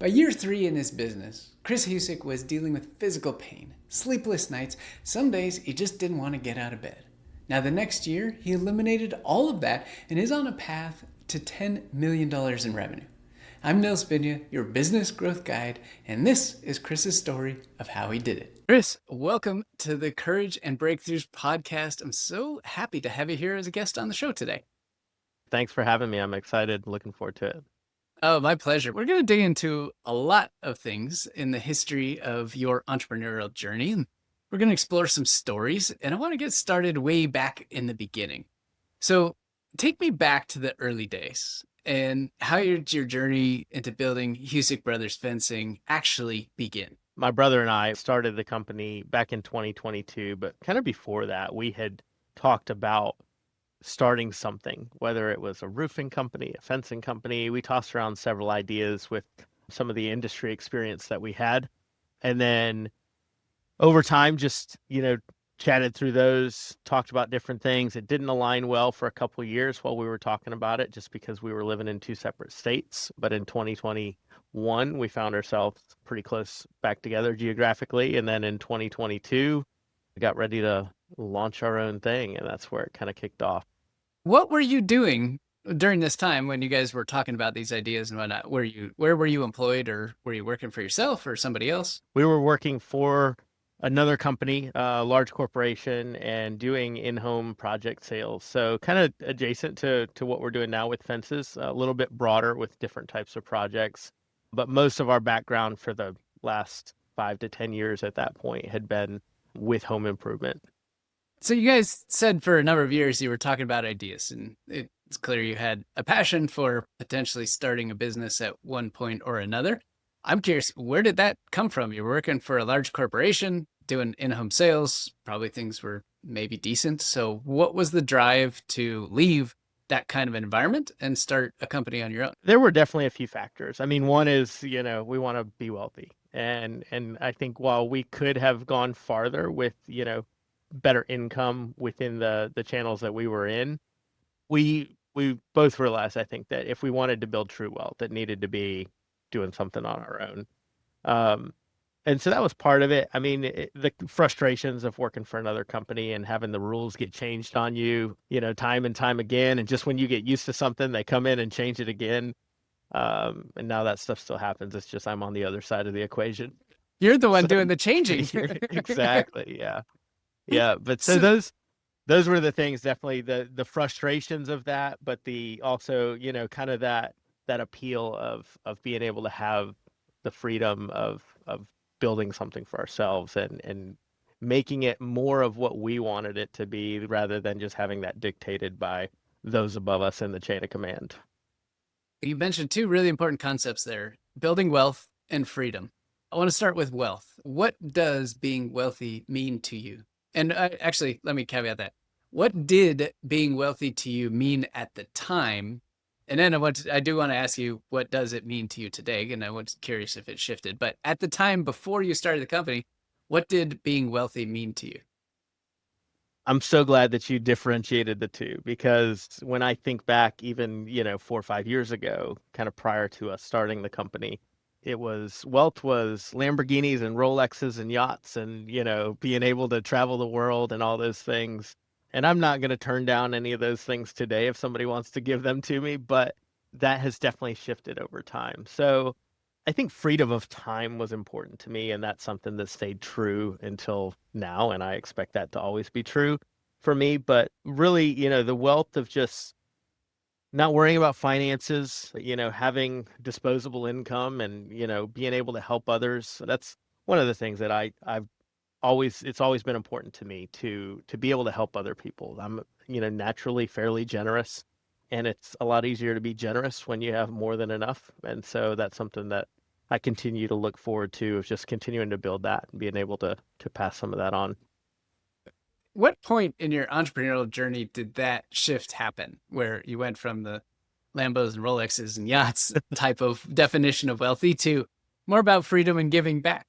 By year 3 in his business, Chris Husek was dealing with physical pain, sleepless nights. Some days he just didn't want to get out of bed. Now, the next year, he eliminated all of that and is on a path to $10 million in revenue. I'm Nils Vinya, your business growth guide, and this is Chris's story of how he did it. Chris, welcome to the Courage and Breakthroughs podcast. I'm so happy to have you here as a guest on the show today. Thanks for having me. I'm excited. Looking forward to it. Oh, my pleasure. We're going to dig into a lot of things in the history of your entrepreneurial journey. We're going to explore some stories, and I want to get started way back in the beginning. So take me back to the early days and how did your journey into building Husek Brothers Fencing actually begin? My brother and I started the company back in 2022, but kind of before that, we had talked about starting something, whether it was a roofing company, a fencing company. We tossed around several ideas with some of the industry experience that we had. And then over time, just, chatted through those, talked about different things. It didn't align well for a couple of years while we were talking about it, just because we were living in two separate states. But in 2021, we found ourselves pretty close back together geographically. And then in 2022, we got ready to launch our own thing. And that's where it kind of kicked off. What were you doing during this time when you guys were talking about these ideas and whatnot? Where were you employed, or were you working for yourself or somebody else? We were working for another company, a large corporation, and doing in-home project sales. So kind of adjacent to what we're doing now with fences, a little bit broader with different types of projects. But most of our background for the last 5 to 10 years at that point had been with home improvement. So you guys said for a number of years you were talking about ideas, and it's clear you had a passion for potentially starting a business at one point or another. I'm curious, where did that come from? You were working for a large corporation, doing in-home sales, probably things were maybe decent. So what was the drive to leave that kind of environment and start a company on your own? There were definitely a few factors. I mean, one is, we want to be wealthy. And I think while we could have gone farther with, better income within the channels that we were in, we both realized, I think, that if we wanted to build true wealth, it needed to be doing something on our own. And so that was part of it. I mean, the frustrations of working for another company and having the rules get changed on you, time and time again. And just when you get used to something, they come in and change it again. And now that stuff still happens. It's just I'm on the other side of the equation. You're the one doing the changing. Exactly. Yeah. Yeah. But so those were the things, definitely the frustrations of that, but the also, kind of that appeal of being able to have the freedom of building something for ourselves and making it more of what we wanted it to be, rather than just having that dictated by those above us in the chain of command. You mentioned two really important concepts there, building wealth and freedom. I want to start with wealth. What does being wealthy mean to you? And actually, let me caveat that. What did being wealthy to you mean at the time? And then I do want to ask you, what does it mean to you today? And I was curious if it shifted. But at the time before you started the company, what did being wealthy mean to you? I'm so glad that you differentiated the two, because when I think back even, 4 or 5 years ago, kind of prior to us starting the company, wealth was Lamborghinis and Rolexes and yachts and, being able to travel the world and all those things. And I'm not going to turn down any of those things today if somebody wants to give them to me, but that has definitely shifted over time. So I think freedom of time was important to me, and that's something that stayed true until now, and I expect that to always be true for me. But really, the wealth of just not worrying about finances, having disposable income and, being able to help others. That's one of the things that it's always been important to me to be able to help other people. I'm, naturally fairly generous, and it's a lot easier to be generous when you have more than enough. And so that's something that I continue to look forward to, of just continuing to build that and being able to pass some of that on. What point in your entrepreneurial journey did that shift happen, where you went from the Lambos and Rolexes and yachts type of definition of wealthy to more about freedom and giving back?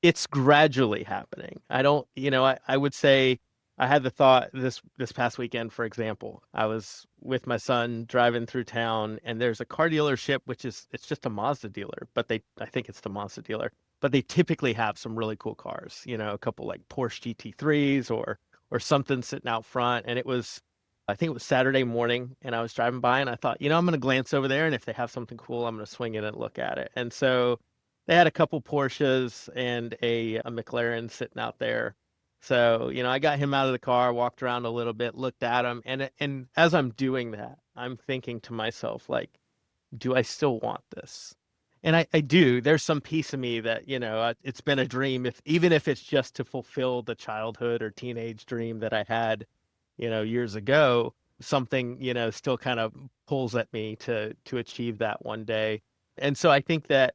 It's gradually happening. I don't, I would say I had the thought this past weekend, for example. I was with my son driving through town, and there's a car dealership, which is it's just a Mazda dealer, but I think it's the Mazda dealer, but they typically have some really cool cars, a couple like Porsche GT3s or something sitting out front. And I think it was Saturday morning, and I was driving by, and I thought, I'm going to glance over there, and if they have something cool, I'm going to swing in and look at it. And so they had a couple Porsches and a McLaren sitting out there. So, I got him out of the car, walked around a little bit, looked at him, and as I'm doing that, I'm thinking to myself, like, do I still want this? And I do. There's some piece of me that, it's been a dream, even if it's just to fulfill the childhood or teenage dream that I had, years ago. Something, still kind of pulls at me to achieve that one day. And so I think that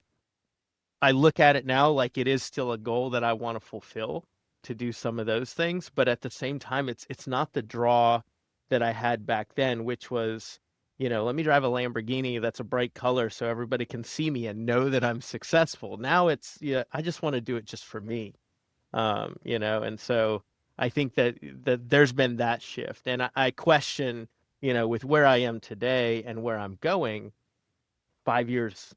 I look at it now like it is still a goal that I want to fulfill, to do some of those things, but at the same time, it's not the draw that I had back then, which was, let me drive a Lamborghini that's a bright color so everybody can see me and know that I'm successful. Now it's, I just want to do it just for me. And so I think that there's been that shift, and I question, with where I am today and where I'm going 5 years,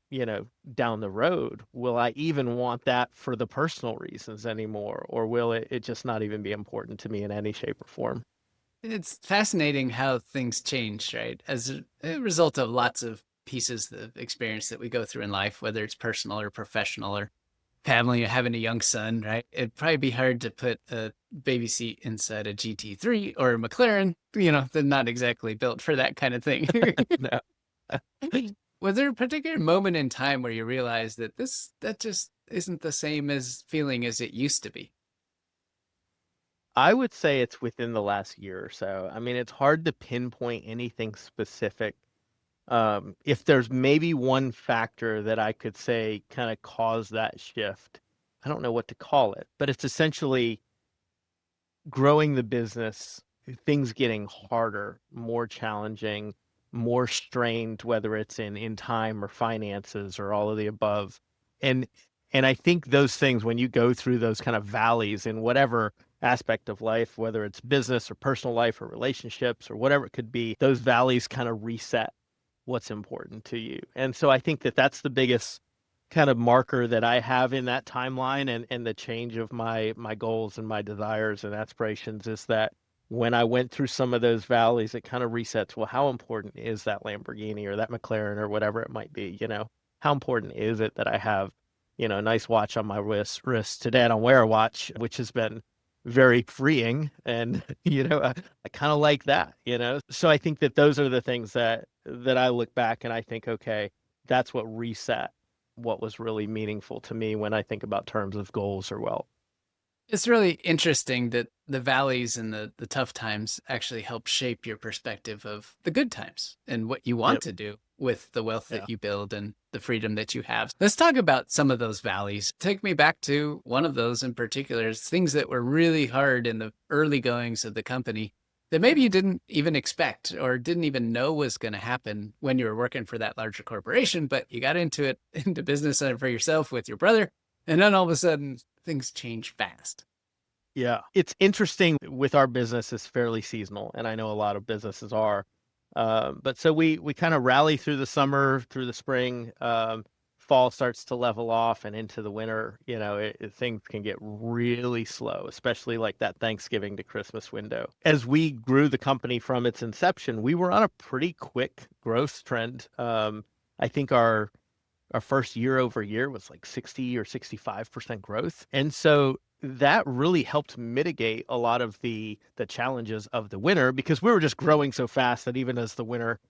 down the road, will I even want that for the personal reasons anymore? Or will it just not even be important to me in any shape or form? It's fascinating how things change, right? As a result of lots of pieces of experience that we go through in life, whether it's personal or professional or family or having a young son, right? It'd probably be hard to put a baby seat inside a GT3 or a McLaren. They're not exactly built for that kind of thing. No. Was there a particular moment in time where you realized that that just isn't the same as feeling as it used to be? I would say it's within the last year or so. I mean, it's hard to pinpoint anything specific. If there's maybe one factor that I could say kind of caused that shift, I don't know what to call it, but it's essentially growing the business, things getting harder, more challenging, more strained, whether it's in time or finances or all of the above. And and I think those things, when you go through those kind of valleys in whatever aspect of life, whether it's business or personal life or relationships or whatever it could be, those valleys kind of reset what's important to you. And so I think that that's the biggest kind of marker that I have in that timeline, and the change of my goals and my desires and aspirations, is that when I went through some of those valleys, it kind of resets. Well, how important is that Lamborghini or that McLaren or whatever it might be? How important is it that I have, a nice watch on my wrist? Today I don't wear a watch, which has been very freeing. And, I kind of like that. So I think that those are the things that I look back and I think, okay, that's what reset what was really meaningful to me when I think about terms of goals or wealth. It's really interesting that the valleys and the tough times actually help shape your perspective of the good times and what you want Yep. to do with the wealth Yeah. that you build and the freedom that you have. Let's talk about some of those valleys. Take me back to one of those in particular. It's things that were really hard in the early goings of the company that maybe you didn't even expect or didn't even know was going to happen when you were working for that larger corporation, but you got into it, into business for yourself with your brother. And then all of a sudden things change fast. Yeah. It's interesting with our business, is fairly seasonal, and I know a lot of businesses are. But so we kind of rally through the summer, through the spring. Fall starts to level off, and into the winter, things can get really slow, especially like that Thanksgiving to Christmas window. As we grew the company from its inception, we were on a pretty quick growth trend. I think our first year over year was like 60 or 65% growth. And so that really helped mitigate a lot of the challenges of the winter, because we were just growing so fast that even as the winter,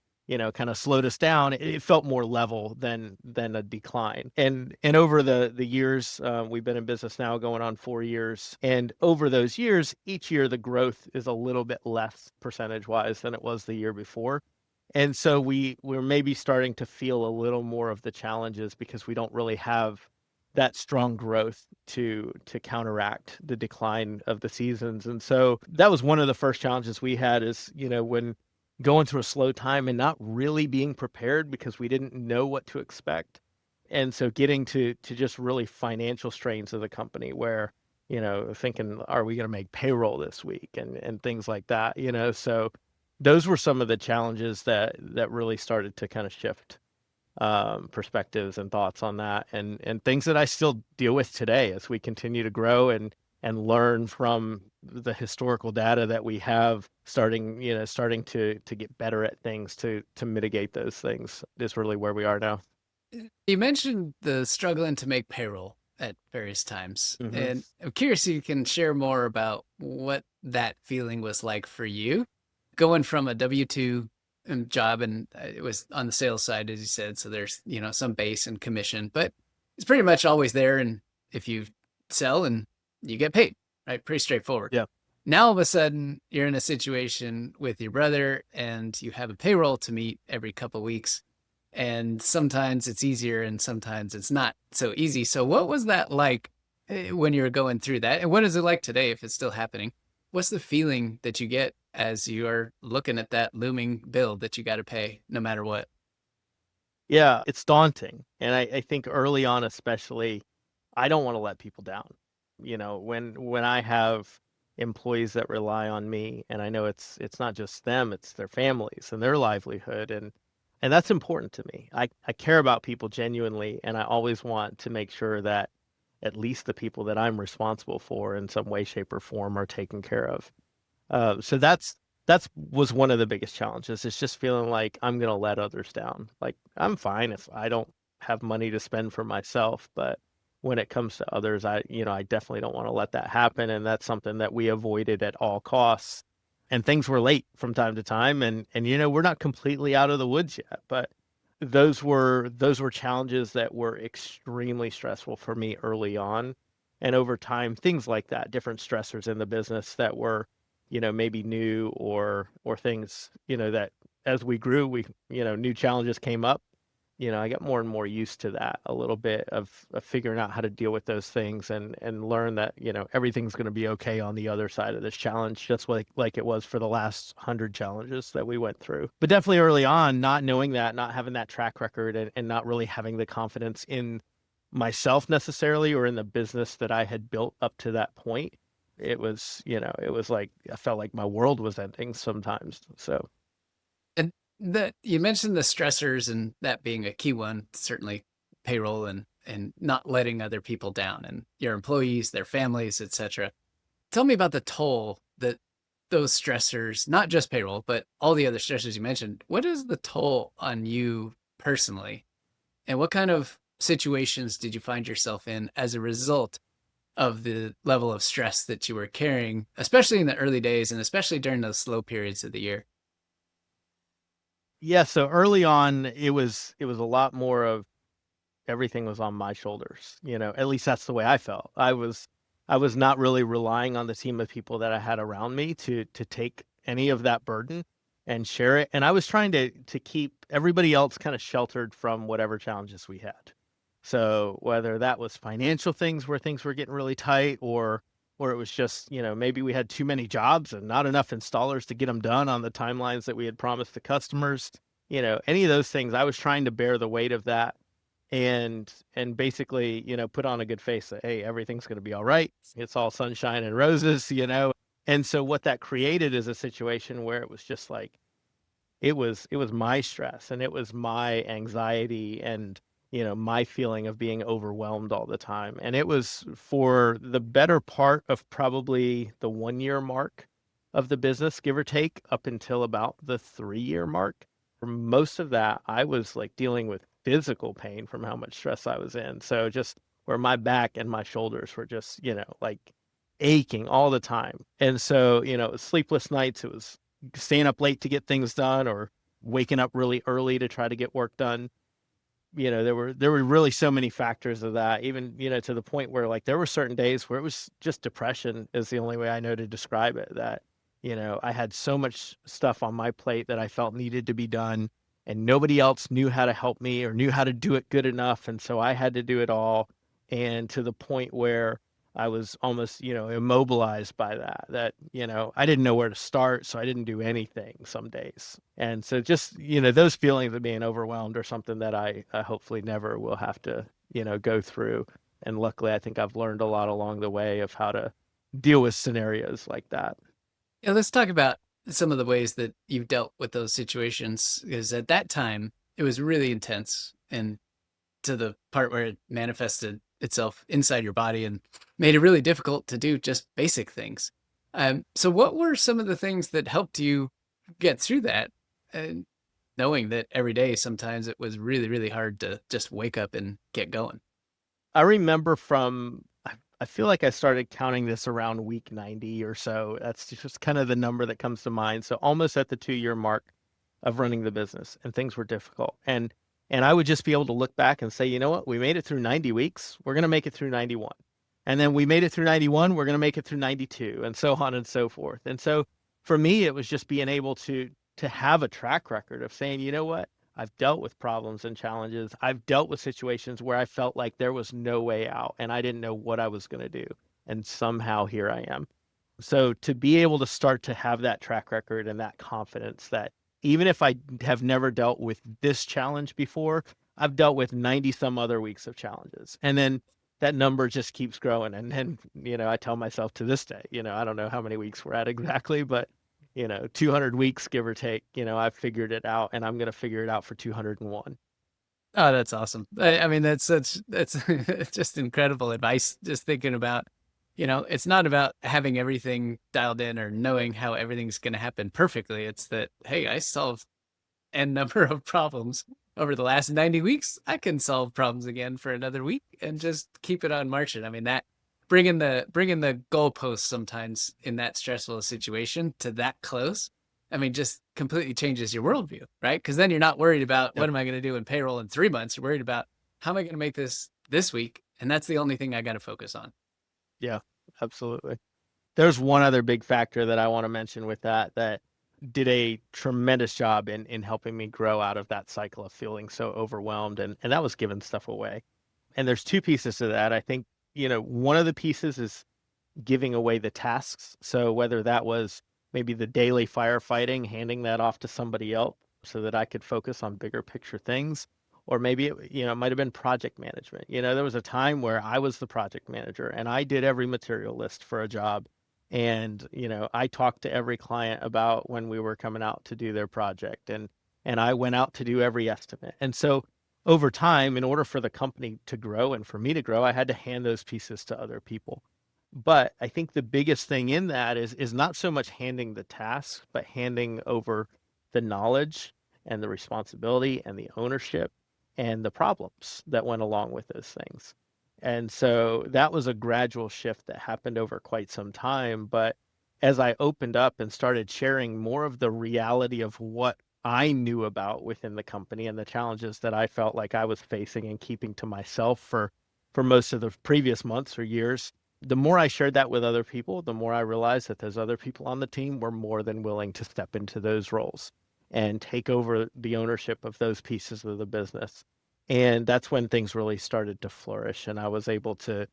kind of slowed us down, it felt more level than a decline. And over the years, we've been in business now going on 4 years. And over those years, each year the growth is a little bit less percentage wise than it was the year before. And so we're maybe starting to feel a little more of the challenges, because we don't really have that strong growth to counteract the decline of the seasons. And so that was one of the first challenges we had, is, when going through a slow time and not really being prepared because we didn't know what to expect. And so getting to just really financial strains of the company, where thinking, are we going to make payroll this week and things like that, so those were some of the challenges that really started to kind of shift perspectives and thoughts on that, and things that I still deal with today as we continue to grow and learn from the historical data that we have, starting to get better at things to mitigate those things is really where we are now. You mentioned the struggling to make payroll at various times, Hmm. and I'm curious if you can share more about what that feeling was like for you, going from a W-2 job, and it was on the sales side, as you said, so there's, some base and commission, but it's pretty much always there, and if you sell and you get paid, right? Pretty straightforward. Yeah. Now all of a sudden you're in a situation with your brother and you have a payroll to meet every couple weeks, and sometimes it's easier and sometimes it's not so easy. So what was that like when you were going through that? And what is it like today if it's still happening? What's the feeling that you get as you are looking at that looming bill that you got to pay no matter what? Yeah, it's daunting. And I think early on, especially, I don't want to let people down. When I have employees that rely on me, and I know it's not just them, it's their families and their livelihood, and that's important to me. I care about people genuinely, and I always want to make sure that at least the people that I'm responsible for in some way, shape, or form are taken care of. So that's was one of the biggest challenges. It's just feeling like I'm gonna let others down. Like I'm fine if I don't have money to spend for myself, but when it comes to others, I definitely don't want to let that happen. And that's something that we avoided at all costs. And things were late from time to time, and we're not completely out of the woods yet, but those were challenges that were extremely stressful for me early on. And over time, things like that, different stressors in the business that were maybe new or things, that as we grew, new challenges came up. I got more and more used to that a little bit of figuring out how to deal with those things and learn that, everything's going to be okay on the other side of this challenge, just like it was for the last 100 challenges that we went through. But definitely early on, not knowing that, not having that track record and not really having the confidence in myself necessarily or in the business that I had built up to that point, it was like I felt like my world was ending sometimes. So And that you mentioned the stressors and that being a key one, certainly payroll and not letting other people down and your employees, their families, etc. Tell me about the toll that those stressors, not just payroll, but all the other stressors you mentioned. What is the toll on you personally? And what kind of situations did you find yourself in as a result of the level of stress that you were carrying, especially in the early days and especially during those slow periods of the year? yeah, so early on it was a lot more of everything was on my shoulders. At least that's the way I felt. I was not really relying on the team of people that I had around me to take any of that burden and share it. And I was trying to keep everybody else kind of sheltered from whatever challenges we had. So whether that was financial things where things were getting really tight or it was just, maybe we had too many jobs and not enough installers to get them done on the timelines that we had promised the customers, any of those things, I was trying to bear the weight of that and basically, put on a good face that, hey, everything's going to be all right. It's all sunshine and roses. And so what that created is a situation where it was just like it was my stress and it was my anxiety and my feeling of being overwhelmed all the time. And it was for the better part of probably the 1 year mark of the business, give or take, up until about the 3 year mark. For most of that, I was like dealing with physical pain from how much stress I was in. So just where my back and my shoulders were just, like aching all the time. And so, it was sleepless nights. It was staying up late to get things done or waking up really early to try to get work done. There were really so many factors of that, even, to the point where like there were certain days where it was just depression is the only way I know to describe it, that, I had so much stuff on my plate that I felt needed to be done and nobody else knew how to help me or knew how to do it good enough. And so I had to do it all. And to the point where I was almost, immobilized by that, I didn't know where to start. So I didn't do anything some days. And so just, those feelings of being overwhelmed are something that I hopefully never will have to, go through. And luckily, I think I've learned a lot along the way of how to deal with scenarios like that. Yeah, let's talk about some of the ways that you've dealt with those situations. Because at that time, it was really intense, and to the part where it manifested itself inside your body and made it really difficult to do just basic things. So, what were some of the things that helped you get through that? And knowing that every day, sometimes it was really, really hard to just wake up and get going. I remember I feel like I started counting this around week 90 or so. That's just kind of the number that comes to mind. So almost at the 2 year mark of running the business, and things were difficult. And I would just be able to look back and say, you know what, we made it through 90 weeks. We're going to make it through 91. And then we made it through 91. We're going to make it through 92, and so on and so forth. And so for me, it was just being able to have a track record of saying, you know what, I've dealt with problems and challenges. I've dealt with situations where I felt like there was no way out and I didn't know what I was going to do. And somehow here I am. So to be able to start to have that track record and that confidence that even if I have never dealt with this challenge before, I've dealt with 90 some other weeks of challenges. And then that number just keeps growing. And then, I tell myself to this day, I don't know how many weeks we're at exactly, but 200 weeks, give or take, I've figured it out, and I'm going to figure it out for 201. Oh, that's awesome. I mean, that's it's just incredible advice. Just thinking about, it's not about having everything dialed in or knowing how everything's going to happen perfectly. It's that, hey, I solved n number of problems over the last 90 weeks. I can solve problems again for another week and just keep it on marching. I mean, that bringing the goalposts sometimes in that stressful situation to that close, I mean, just completely changes your worldview, right? Because then you're not worried about Yep. what am I going to do in payroll in 3 months. You're worried about how am I going to make this week, and that's the only thing I got to focus on. Yeah, absolutely. There's one other big factor that I want to mention with that did a tremendous job in helping me grow out of that cycle of feeling so overwhelmed, and that was giving stuff away. And there's two pieces to that. I think, one of the pieces is giving away the tasks. So whether that was maybe the daily firefighting, handing that off to somebody else so that I could focus on bigger picture things, or maybe it might have been project management. There was a time where I was the project manager and I did every material list for a job. And, I talked to every client about when we were coming out to do their project, and I went out to do every estimate. And so over time, in order for the company to grow and for me to grow, I had to hand those pieces to other people. But I think the biggest thing in that is not so much handing the task, but handing over the knowledge and the responsibility and the ownership and the problems that went along with those things. And so that was a gradual shift that happened over quite some time. But as I opened up and started sharing more of the reality of what I knew about within the company and the challenges that I felt like I was facing and keeping to myself for most of the previous months or years, the more I shared that with other people, the more I realized that those other people on the team were more than willing to step into those roles and take over the ownership of those pieces of the business. And that's when things really started to flourish. And I was able to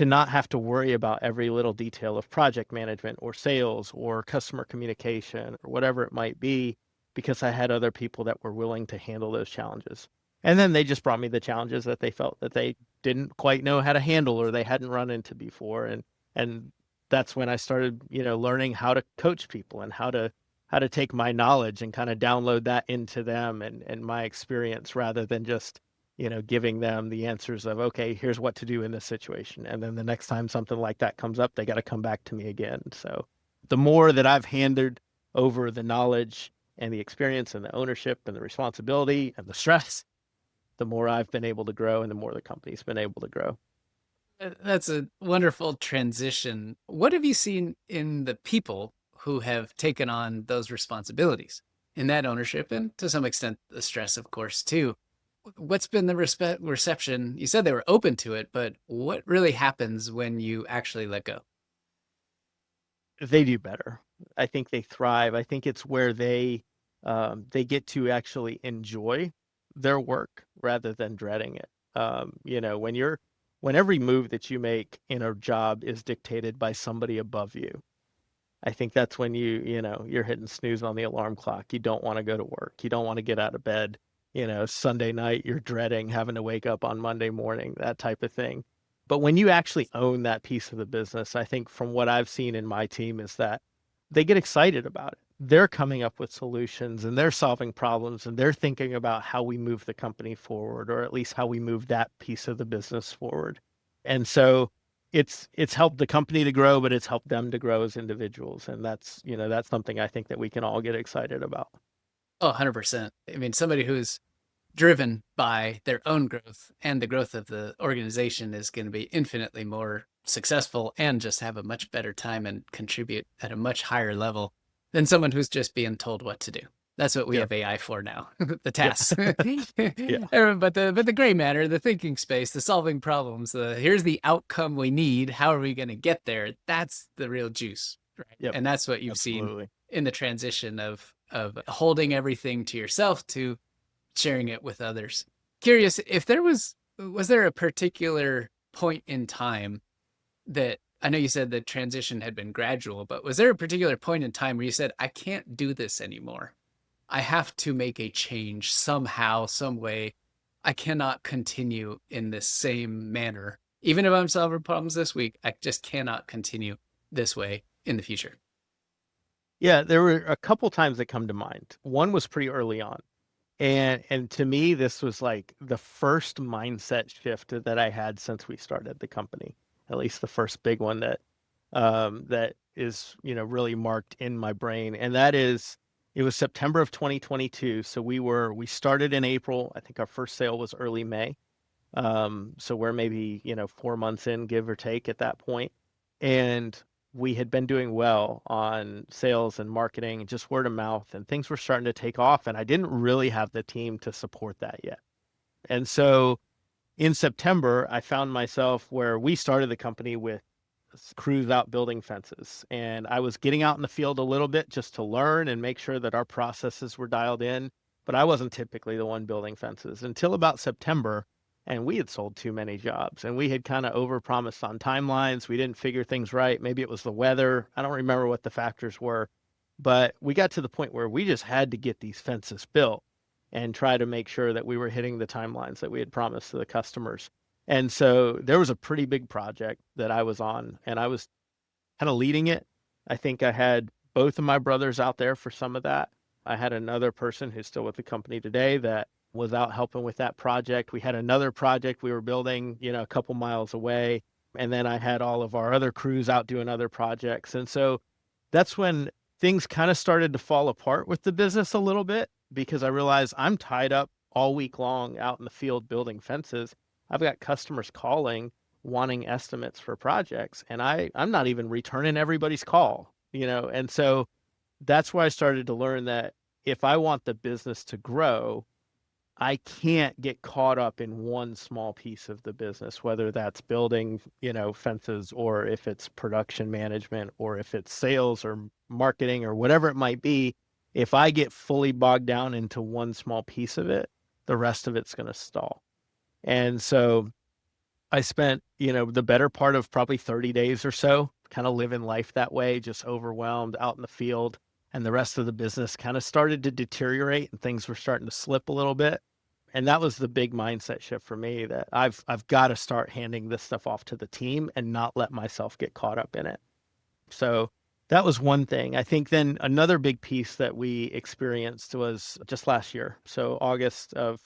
not have to worry about every little detail of project management or sales or customer communication or whatever it might be, because I had other people that were willing to handle those challenges. And then they just brought me the challenges that they felt that they didn't quite know how to handle or they hadn't run into before. And that's when I started, learning how to coach people and how to take my knowledge and kind of download that into them and my experience, rather than just, giving them the answers of, okay, here's what to do in this situation. And then the next time something like that comes up, they got to come back to me again. So the more that I've handed over the knowledge and the experience and the ownership and the responsibility and the stress, the more I've been able to grow and the more the company's been able to grow. That's a wonderful transition. What have you seen in the people who have taken on those responsibilities in that ownership and to some extent the stress, of course, too? What's been the reception? You said they were open to it, but what really happens when you actually let go? They do better. I think they thrive. I think it's where they get to actually enjoy their work rather than dreading it. When every move that you make in a job is dictated by somebody above you, I think that's when you're hitting snooze on the alarm clock. You don't want to go to work. You don't want to get out of bed. Sunday night, you're dreading having to wake up on Monday morning, that type of thing. But when you actually own that piece of the business, I think from what I've seen in my team is that they get excited about it. They're coming up with solutions and they're solving problems and they're thinking about how we move the company forward, or at least how we move that piece of the business forward. And so it's helped the company to grow, but it's helped them to grow as individuals. And that's something I think that we can all get excited about. Oh, 100%. I mean, somebody who's driven by their own growth and the growth of the organization is going to be infinitely more successful and just have a much better time and contribute at a much higher level than someone who's just being told what to do. That's what we Yeah. have AI for now, the Yeah. tasks. Yeah. But the gray matter, the thinking space, the solving problems, here's the outcome we need. How are we going to get there? That's the real juice, right? Yep. And that's what you've seen Absolutely. in the transition of holding everything to yourself to sharing it with others. Curious if was there a particular point in time that, I know you said the transition had been gradual, but was there a particular point in time where you said, I can't do this anymore? I have to make a change somehow, some way. I cannot continue in this same manner. Even if I'm solving problems this week, I just cannot continue this way in the future. Yeah, there were a couple times that come to mind. One was pretty early on. And to me, this was like the first mindset shift that I had since we started the company. At least the first big one that is, really marked in my brain. And that is, it was September of 2022. So we started in April. I think our first sale was early May. So we're maybe, 4 months in, give or take at that point. And we had been doing well on sales and marketing and just word of mouth, and things were starting to take off. And I didn't really have the team to support that yet. And so in September, I found myself where we started the company with crews out building fences. And I was getting out in the field a little bit just to learn and make sure that our processes were dialed in. But I wasn't typically the one building fences until about September. And we had sold too many jobs and we had kind of overpromised on timelines. We didn't figure things right. Maybe it was the weather. I don't remember what the factors were, but we got to the point where we just had to get these fences built and try to make sure that we were hitting the timelines that we had promised to the customers. And so there was a pretty big project that I was on and I was kind of leading it. I think I had both of my brothers out there for some of that. I had another person who's still with the company today that was out helping with that project. We had another project we were building, a couple miles away. And then I had all of our other crews out doing other projects. And so that's when things kind of started to fall apart with the business a little bit, because I realized I'm tied up all week long out in the field building fences. I've got customers calling, wanting estimates for projects, and I'm not even returning everybody's call, And so that's why I started to learn that if I want the business to grow, I can't get caught up in one small piece of the business, whether that's building, fences, or if it's production management, or if it's sales or marketing or whatever it might be. If I get fully bogged down into one small piece of it, the rest of it's going to stall. And so I spent, the better part of probably 30 days or so kind of living life that way, just overwhelmed out in the field. And the rest of the business kind of started to deteriorate and things were starting to slip a little bit. And that was the big mindset shift for me, that I've got to start handing this stuff off to the team and not let myself get caught up in it. So that was one thing. I think then another big piece that we experienced was just last year. So August of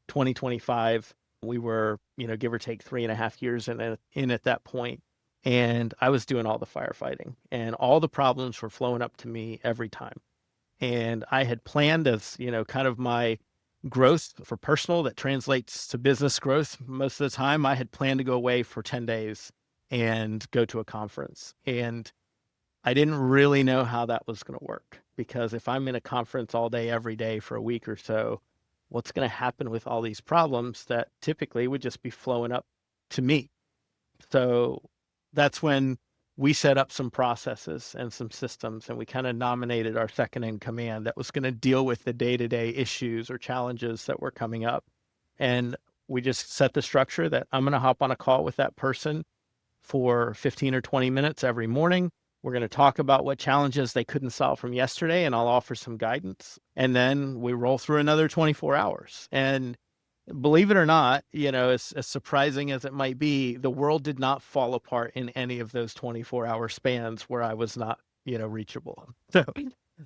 2025, we were, give or take 3.5 years in at that point. And I was doing all the firefighting and all the problems were flowing up to me every time. And I had planned as, kind of my growth for personal that translates to business growth. Most of the time I had planned to go away for 10 days and go to a conference. And I didn't really know how that was going to work, because if I'm in a conference all day, every day for a week or so, what's going to happen with all these problems that typically would just be flowing up to me? So that's when we set up some processes and some systems, and we kind of nominated our second in command that was going to deal with the day-to-day issues or challenges that were coming up. And we just set the structure that I'm going to hop on a call with that person for 15 or 20 minutes every morning. We're going to talk about what challenges they couldn't solve from yesterday, and I'll offer some guidance. And then we roll through another 24 hours. And believe it or not, as surprising as it might be, the world did not fall apart in any of those 24-hour spans where I was not, reachable. So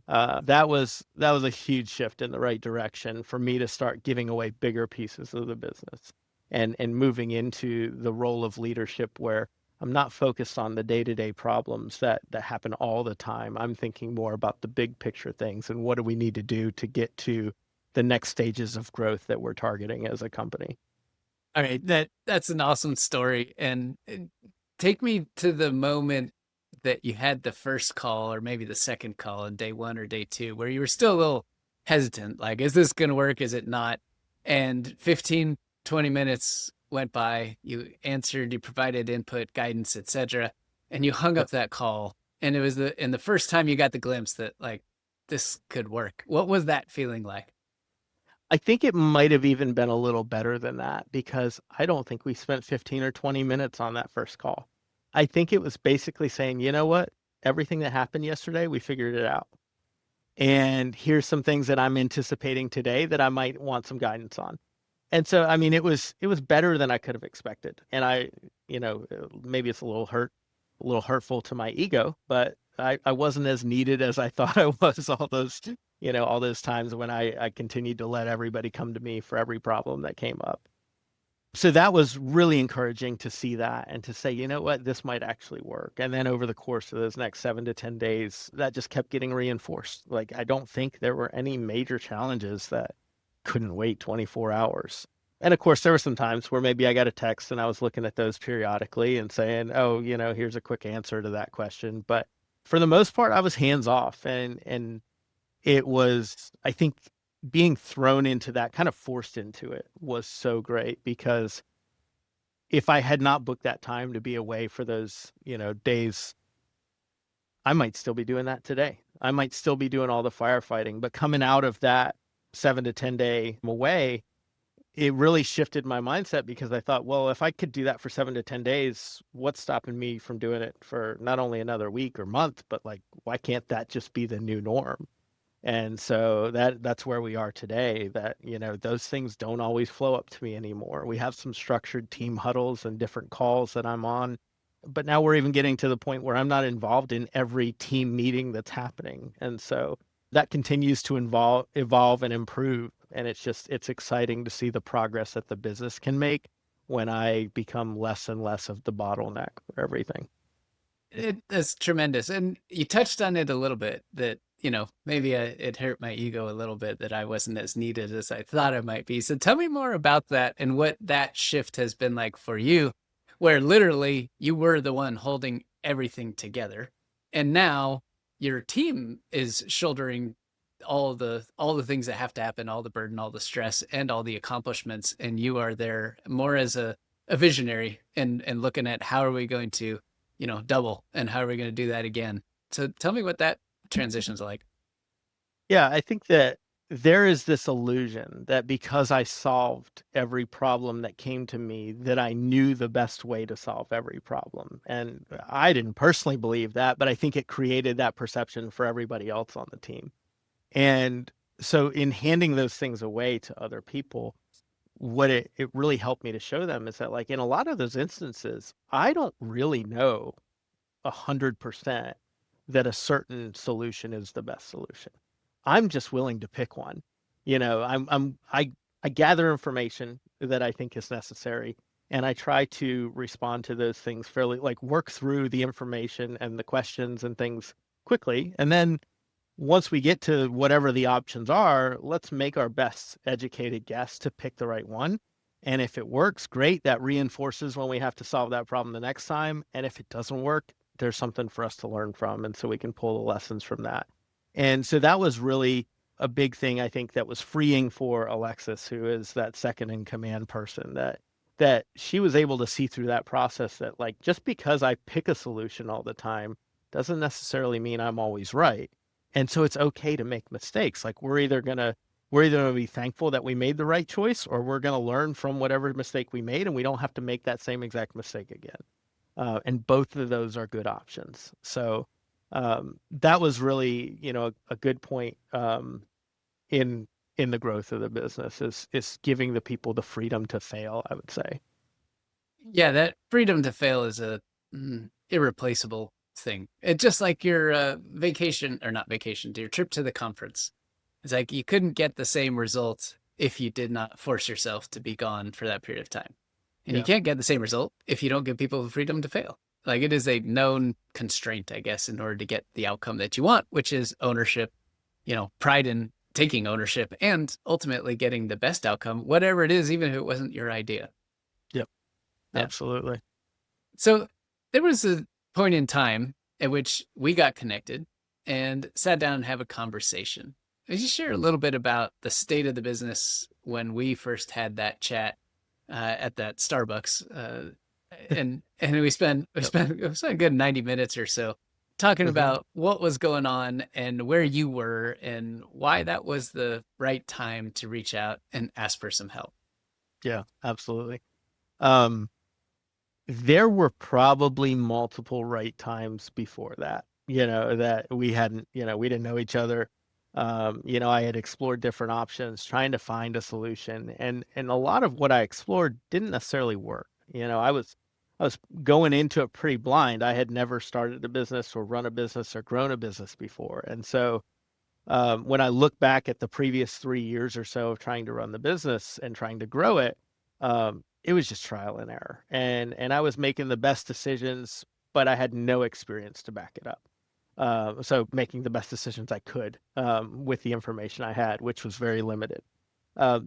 that was a huge shift in the right direction for me to start giving away bigger pieces of the business and moving into the role of leadership where I'm not focused on the day-to-day problems that happen all the time. I'm thinking more about the big picture things and what do we need to do to get to the next stages of growth that we're targeting as a company. All right, that's an awesome story. And take me to the moment that you had the first call, or maybe the second call on day one or day two, where you were still a little hesitant, like, is this going to work? Is it not? And 15, 20 minutes went by, you answered, you provided input, guidance, etc. And you hung Yep. up that call. And it was the first time you got the glimpse that like this could work. What was that feeling like? I think it might have even been a little better than that because I don't think we spent 15 or 20 minutes on that first call. I think it was basically saying, you know what? Everything that happened yesterday, we figured it out. And here's some things that I'm anticipating today that I might want some guidance on. And so, I mean, it was better than I could have expected. And maybe it's a little hurtful to my ego, but I wasn't as needed as I thought I was all those times when I continued to let everybody come to me for every problem that came up. So that was really encouraging to see that and to say, you know what, this might actually work. And then over the course of those next 7 to 10 days, that just kept getting reinforced. Like, I don't think there were any major challenges that couldn't wait 24 hours. And of course, there were some times where maybe I got a text and I was looking at those periodically and saying, oh, here's a quick answer to that question. But for the most part, I was hands off. And it was, I think, being thrown into that, kind of forced into it, was so great because if I had not booked that time to be away for those, days, I might still be doing that today. I might still be doing all the firefighting, but coming out of that 7 to 10 day away, it really shifted my mindset because I thought, well, if I could do that for 7 to 10 days, what's stopping me from doing it for not only another week or month, but like, why can't that just be the new norm? And so that's where we are today, that, those things don't always flow up to me anymore. We have some structured team huddles and different calls that I'm on, but now we're even getting to the point where I'm not involved in every team meeting that's happening. And so that continues to evolve and improve. And it's exciting to see the progress that the business can make when I become less and less of the bottleneck for everything. That's tremendous. And you touched on it a little bit that, maybe it hurt my ego a little bit that I wasn't as needed as I thought I might be. So tell me more about that and what that shift has been like for you, where literally you were the one holding everything together. And now your team is shouldering all the things that have to happen, all the burden, all the stress, and all the accomplishments. And you are there more as a visionary and looking at how are we going to double and how are we going to do that again? So tell me what that transition's like. Yeah, I think that there is this illusion that because I solved every problem that came to me, that I knew the best way to solve every problem. And I didn't personally believe that, but I think it created that perception for everybody else on the team. And so in handing those things away to other people, what it really helped me to show them is that, like, in a lot of those instances, I don't really know 100% that a certain solution is the best solution. I'm just willing to pick one. I gather information that I think is necessary, and I try to respond to those things fairly, like work through the information and the questions and things quickly. And then once we get to whatever the options are, let's make our best educated guess to pick the right one. And if it works, great. That reinforces when we have to solve that problem the next time. And if it doesn't work, there's something for us to learn from. And so we can pull the lessons from that. And so that was really a big thing, I think, that was freeing for Alexis, who is that second in command person, that she was able to see through that process, that, like, just because I pick a solution all the time doesn't necessarily mean I'm always right. And so it's okay to make mistakes. Like, we're either gonna be thankful that we made the right choice, or we're gonna learn from whatever mistake we made, and we don't have to make that same exact mistake again. And both of those are good options. So that was really, a good point in in the growth of the business is giving the people the freedom to fail, I would say. Yeah, that freedom to fail is a irreplaceable thing. It's just like your vacation, or not vacation, your trip to the conference. It's like you couldn't get the same result if you did not force yourself to be gone for that period of time. And you Yeah. can't get the same result if you don't give people the freedom to fail. Like it is a known constraint, I guess, in order to get the outcome that you want, which is ownership, pride in taking ownership and ultimately getting the best outcome, whatever it is, even if it wasn't your idea. Yep. Yeah. Absolutely. So there was a point in time at which we got connected and sat down and have a conversation. Could you share a little bit about the state of the business when we first had that chat at that Starbucks? And we spent we Yep. spent it was a good 90 minutes or so talking Hmm. about what was going on and where you were and why that was the right time to reach out and ask for some help. Yeah, absolutely. Um, there were probably multiple right times before that, that we hadn't, we didn't know each other. I had explored different options, trying to find a solution, and a lot of what I explored didn't necessarily work. I was going into it pretty blind. I had never started a business or run a business or grown a business before. And so when I look back at the previous 3 years or so of trying to run the business and trying to grow it, it was just trial and error. And I was making the best decisions, but I had no experience to back it up. So making the best decisions I could with the information I had, which was very limited.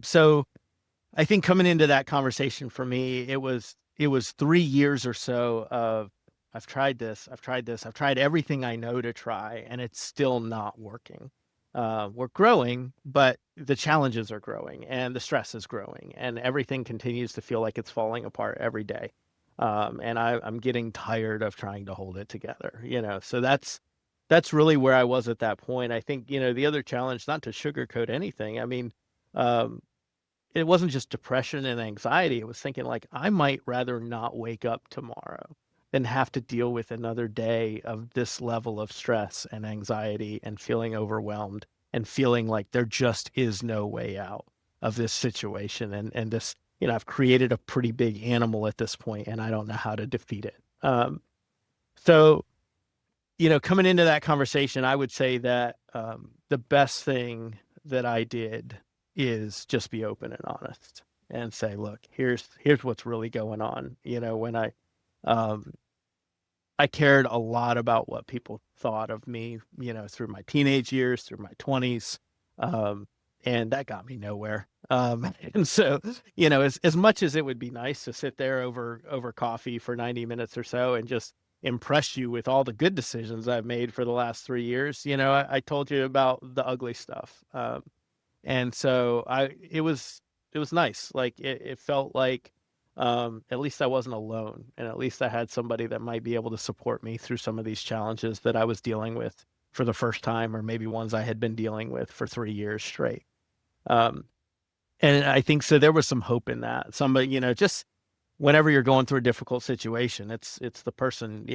So I think coming into that conversation for me, it was 3 years or so of I've tried this, I've tried this, I've tried everything I know to try, and it's still not working. We're growing, but the challenges are growing, and the stress is growing, and everything continues to feel like it's falling apart every day. And I'm getting tired of trying to hold it together, So that's really where I was at that point. I think, the other challenge, not to sugarcoat anything, I mean, um, it wasn't just depression and anxiety. It was thinking like, I might rather not wake up tomorrow than have to deal with another day of this level of stress and anxiety and feeling overwhelmed and feeling like there just is no way out of this situation. And this, I've created a pretty big animal at this point and I don't know how to defeat it. So, coming into that conversation, I would say that the best thing that I did is just be open and honest and say, look, here's what's really going on. When um, I cared a lot about what people thought of me, through my teenage years, through my 20s, um, and that got me nowhere. And so, as much as it would be nice to sit there over coffee for 90 minutes or so and just impress you with all the good decisions I've made for the last 3 years, I told you about the ugly stuff. And so it was nice. Like it felt like at least I wasn't alone, and at least I had somebody that might be able to support me through some of these challenges that I was dealing with for the first time, or maybe ones I had been dealing with for 3 years straight. Um, and I think so there was some hope in that. Somebody, just whenever you're going through a difficult situation, it's the person,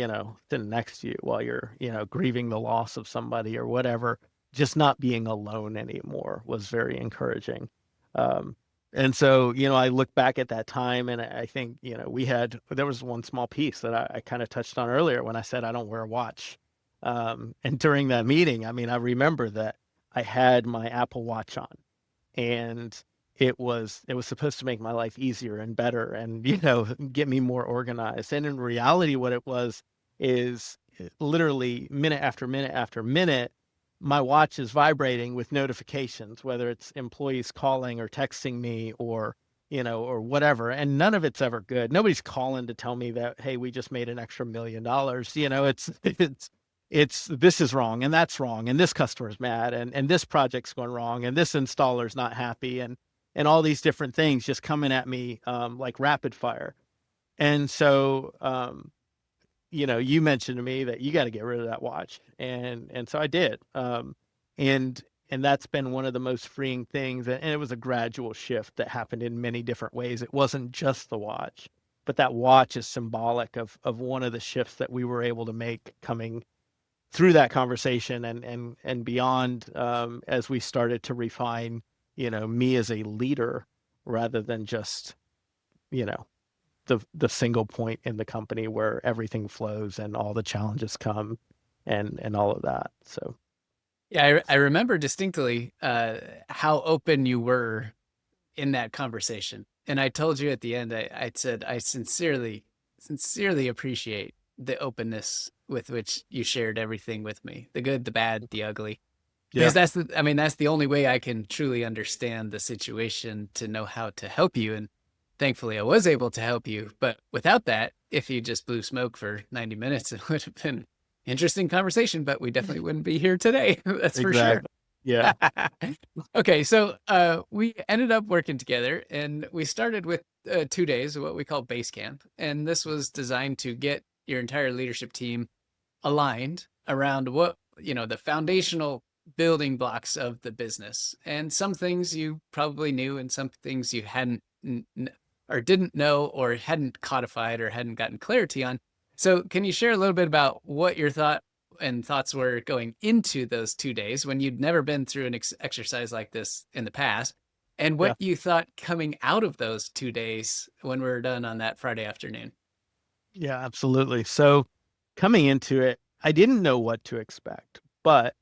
sitting next to you while you're, grieving the loss of somebody or whatever. Just not being alone anymore was very encouraging. Um, and so, I look back at that time and I think, there was one small piece that I kind of touched on earlier when I said I don't wear a watch. And during that meeting, I mean, I remember that I had my Apple Watch on and it was supposed to make my life easier and better and get me more organized. And in reality what it was is literally minute after minute after minute my watch is vibrating with notifications, whether it's employees calling or texting me or whatever, and none of it's ever good. Nobody's calling to tell me that, hey, we just made an extra $1 million. It's this is wrong and that's wrong and this customer's mad and this project's going wrong and this installer's not happy and all these different things just coming at me like rapid fire. And so you mentioned to me that you got to get rid of that watch, and so I did. And that's been one of the most freeing things, and it was a gradual shift that happened in many different ways. It wasn't just the watch, but that watch is symbolic of one of the shifts that we were able to make coming through that conversation and beyond, as we started to refine me as a leader rather than just, you know, the single point in the company where everything flows and all the challenges come and all of that. So Yeah, I remember distinctly how open you were in that conversation. And I told you at the end, I said, I sincerely appreciate the openness with which you shared everything with me, the good, the bad, the ugly. yeah, Because that's the only way I can truly understand the situation to know how to help you. And thankfully I was able to help you. But without that, if you just blew smoke for 90 minutes, it would have been interesting conversation, but we definitely wouldn't be here today. That's for sure. exactly. Yeah. Okay, so we ended up working together, and we started with 2 days of what we call base camp, and this was designed to get your entire leadership team aligned around what the foundational building blocks of the business, and some things you probably knew, and some things you hadn't or didn't know, or hadn't codified, or hadn't gotten clarity on. So, can you share a little bit about what your thoughts were going into those 2 days when you'd never been through an exercise like this in the past, and Yeah. what you thought coming out of those 2 days when we were done on that Friday afternoon? Yeah, absolutely. So coming into it, I didn't know what to expect, but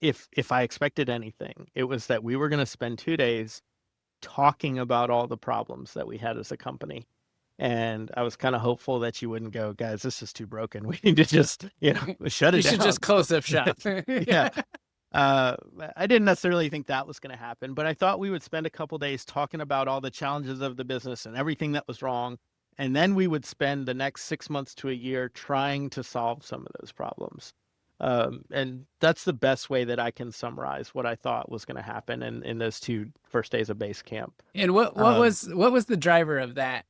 if I expected anything, it was that we were going to spend 2 days talking about all the problems that we had as a company. And I was kind of hopeful that you wouldn't go, guys, this is too broken. We need to just, shut You it should down. just close up shop. Yeah. Uh, I didn't necessarily think that was going to happen, but I thought we would spend a couple days talking about all the challenges of the business and everything that was wrong. And then we would spend the next 6 months to a year trying to solve some of those problems. And that's the best way that I can summarize what I thought was going to happen in those 2 first days of base camp. And what Um, was the driver of that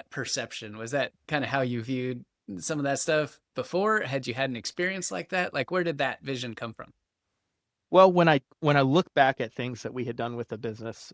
perception? Was that kind of how you viewed some of that stuff before? Had you had an experience like that? Like, where did that vision come from? Well, when I look back at things that we had done with the business,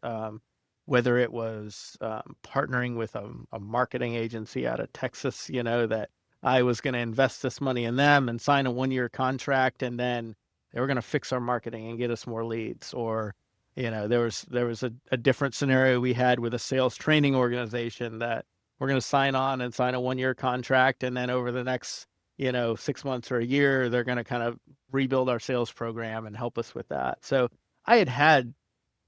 whether it was partnering with a marketing agency out of Texas, that I was going to invest this money in them and sign a 1 year contract, and then they were going to fix our marketing and get us more leads. Or, there was a different scenario we had with a sales training organization that we're going to sign on and sign a 1 year contract, and then over the next 6 months or a year, they're going to kind of rebuild our sales program and help us with that. So I had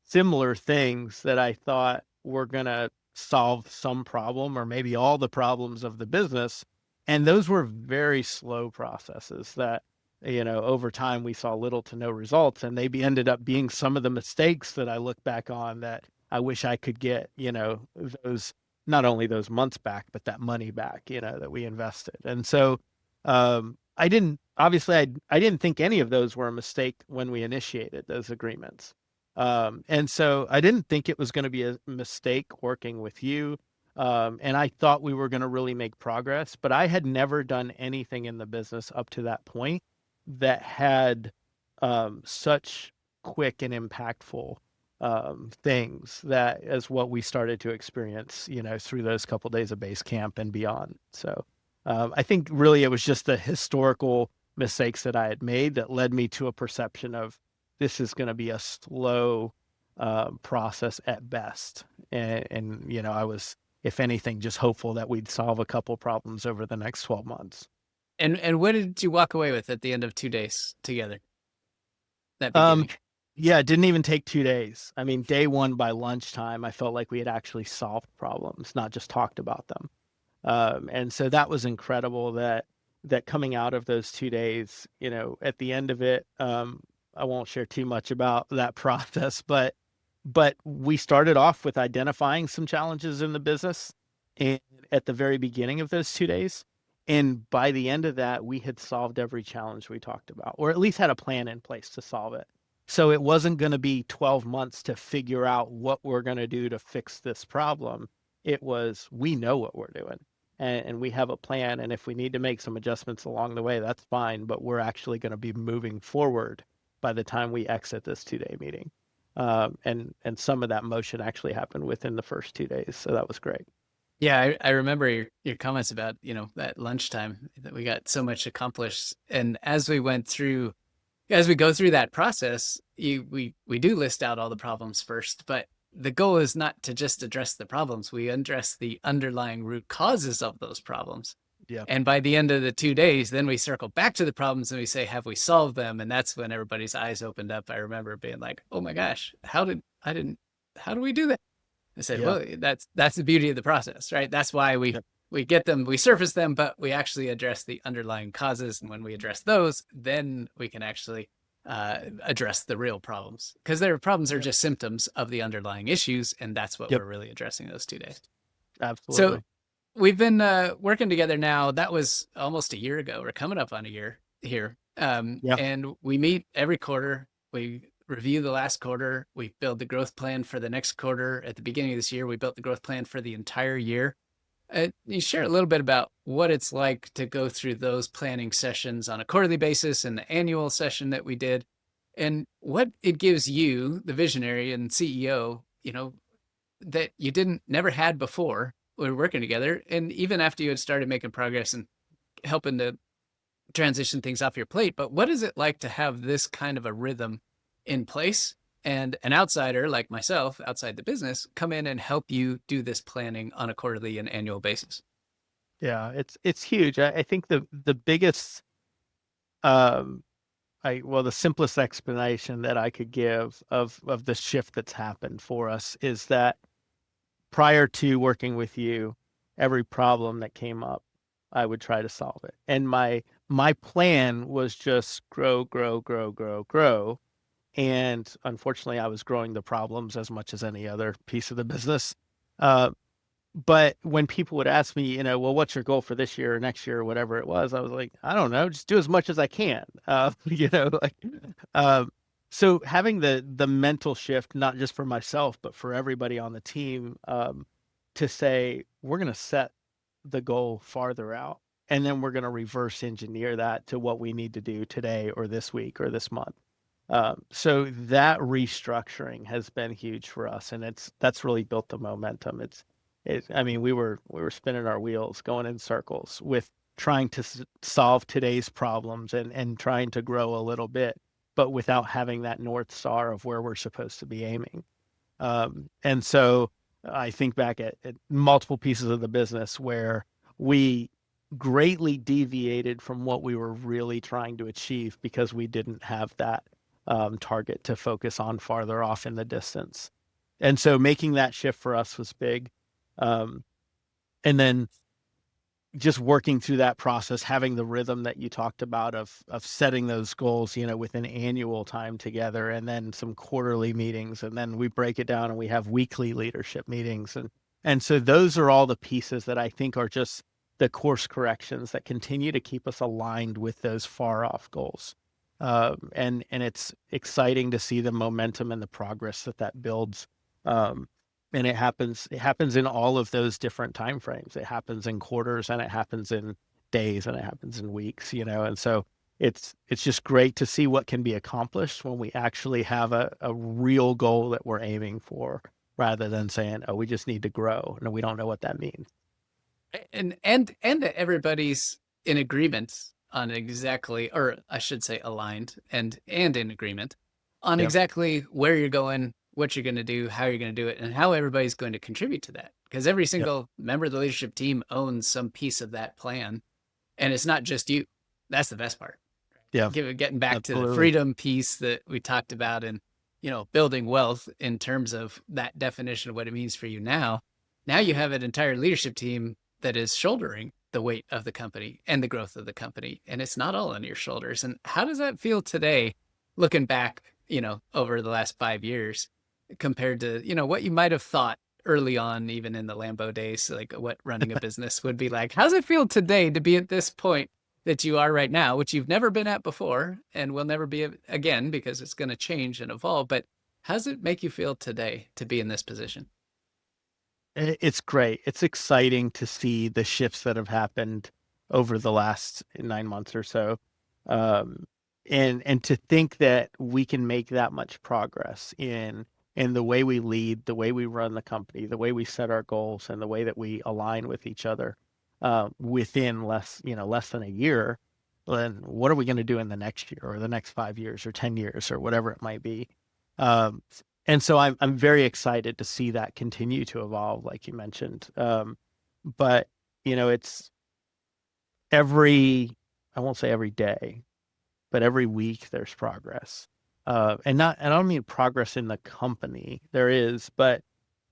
similar things that I thought were going to solve some problem or maybe all the problems of the business. And those were very slow processes that, over time we saw little to no results. And they ended up being some of the mistakes that I look back on that I wish I could get, those, not only those months back, but that money back, that we invested. And so, I didn't obviously I didn't think any of those were a mistake when we initiated those agreements. And so I didn't think it was going to be a mistake working with you. And I thought we were going to really make progress, but I had never done anything in the business up to that point that had such quick and impactful things that as what we started to experience, through those couple days of base camp and beyond. So I think really it was just the historical mistakes that I had made that led me to a perception of this is going to be a slow process at best. And I was, if anything, just hopeful that we'd solve a couple problems over the next 12 months. And what did you walk away with at the end of 2 days together? That Um, beginning. yeah, it didn't even take 2 days. I mean, day one by lunchtime, I felt like we had actually solved problems, not just talked about them. And so that was incredible that coming out of those 2 days, at the end of it, I won't share too much about that process, but we started off with identifying some challenges in the business and at the very beginning of those 2 days. And by the end of that, we had solved every challenge we talked about, or at least had a plan in place to solve it. So it wasn't going to be 12 months to figure out what we're going to do to fix this problem. It was, we know what we're doing and we have a plan. And if we need to make some adjustments along the way, that's fine. But we're actually going to be moving forward by the time we exit this 2 day meeting. And some of that motion actually happened within the first 2 days. So that was great. Yeah, I remember your comments about, that lunchtime that we got so much accomplished. And as we went through As we go through that process, we do list out all the problems first, but the goal is not to just address the problems. We address the underlying root causes of those problems. Yeah. And by the end of the 2 days, then we circle back to the problems and we say, have we solved them? And that's when everybody's eyes opened up. I remember being like, oh my gosh, how do we do that? I said, Yeah. well, that's the beauty of the process, right? That's why Yep. we get them, we surface them, but we actually address the underlying causes. And when we address those, then we can actually address the real problems, because their problems are Yep. just symptoms of the underlying issues. And that's what Yep. we're really addressing those 2 days. So Absolutely. we've been working together now. That was almost a year ago. We're coming up on a year here. Yeah. And we meet every quarter. We review the last quarter. We build the growth plan for the next quarter. At the beginning of this year, we built the growth plan for the entire year. You share a little bit about what it's like to go through those planning sessions on a quarterly basis and the annual session that we did, and what it gives you, the visionary and CEO, that you didn't never had before. We were working together, and even after you had started making progress and helping to transition things off your plate. But what is it like to have this kind of a rhythm in place, and an outsider like myself outside the business come in and help you do this planning on a quarterly and annual basis? Yeah. It's huge. I think the biggest, um, the simplest explanation that I could give of the shift that's happened for us is that prior to working with you, every problem that came up, I would try to solve it. And my plan was just grow, grow, grow, grow, grow. And unfortunately, I was growing the problems as much as any other piece of the business. Uh, but when people would ask me, well, what's your goal for this year or next year or whatever it was, I was like, I don't know, just do as much as I can. Like, um, so having the mental shift, not just for myself, but for everybody on the team, to say, we're going to set the goal farther out, and then we're going to reverse engineer that to what we need to do today or this week or this month. So that restructuring has been huge for us, and that's really built the momentum. I mean, we were spinning our wheels, going in circles with trying to solve today's problems and trying to grow a little bit, but without having that North Star of where we're supposed to be aiming. And so I think back at multiple pieces of the business where we greatly deviated from what we were really trying to achieve because we didn't have that target to focus on farther off in the distance. And so making that shift for us was big. Um, and then just working through that process, having the rhythm that you talked about of setting those goals, with an annual time together, and then some quarterly meetings, and then we break it down and we have weekly leadership meetings, and so those are all the pieces that I think are just the course corrections that continue to keep us aligned with those far off goals. And it's exciting to see the momentum and the progress that builds. And it happens in all of those different time frames. It happens in quarters, and it happens in days, and it happens in weeks, and so it's just great to see what can be accomplished when we actually have a real goal that we're aiming for, rather than saying, oh, we just need to grow and we don't know what that means. And that everybody's in agreement on exactly, or I should say aligned and in agreement on Yep. exactly where you're going, what you're going to do, how you're going to do it, and how everybody's going to contribute to that, because every Yep. single member of the leadership team owns some piece of that plan, and it's not just you. That's the best part. Yeah. Getting back to the Absolutely. freedom piece that we talked about, and building wealth in terms of that definition of what it means for you now. Now you have an entire leadership team that is shouldering the weight of the company and the growth of the company, and it's not all on your shoulders. And how does that feel today, looking back, over the last 5 years, compared to what you might have thought early on, even in the Lambo days, like what running a business would be like? How's it feel today to be at this point that you are right now, which you've never been at before and will never be again, because it's going to change and evolve? But how does it make you feel today to be in this position? It's great. It's exciting to see the shifts that have happened over the last 9 months or so. Um, and to think that we can make that much progress in the way we lead, the way we run the company, the way we set our goals, and the way that we align with each other, within less than a year. then what are we going to do in the next year or the next 5 years or 10 years or whatever it might be? Um, and so I'm very excited to see that continue to evolve, like you mentioned. But it's every, I won't say every day, but every week there's progress. And I don't mean progress in the company, there is, but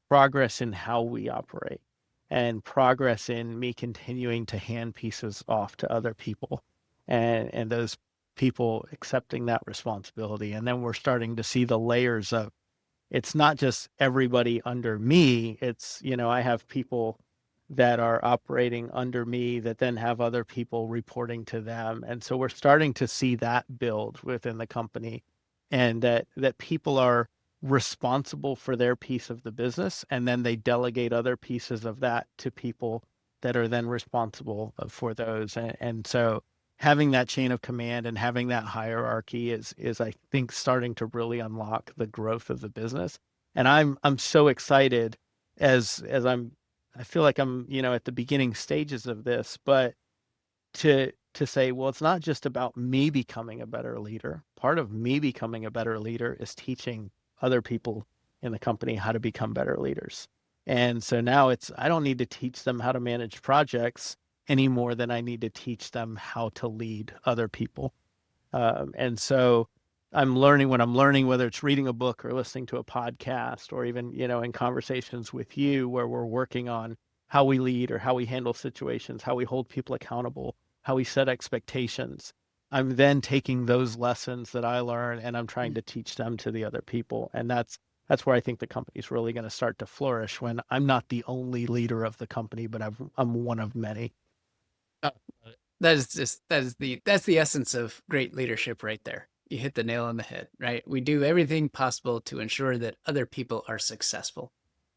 progress in how we operate and progress in me continuing to hand pieces off to other people and those people accepting that responsibility. And then we're starting to see the layers of it's not just everybody under me. It's, I have people that are operating under me that then have other people reporting to them. And so we're starting to see that build within the company and that people are responsible for their piece of the business. And then they delegate other pieces of that to people that are then responsible for those. And so having that chain of command and having that hierarchy is I think starting to really unlock the growth of the business. And I'm so excited as I feel like I'm, at the beginning stages of this, but to say, well, it's not just about me becoming a better leader. Part of me becoming a better leader is teaching other people in the company how to become better leaders. And so now I don't need to teach them how to manage projects any more than I need to teach them how to lead other people. And so I'm learning what I'm learning, whether it's reading a book or listening to a podcast, or even, in conversations with you where we're working on how we lead or how we handle situations, how we hold people accountable, how we set expectations. I'm then taking those lessons that I learn and I'm trying to teach them to the other people. And that's where I think the company's really going to start to flourish, when I'm not the only leader of the company, but I'm one of many. Oh, that's the essence of great leadership right there. You hit the nail on the head, right? We do everything possible to ensure that other people are successful.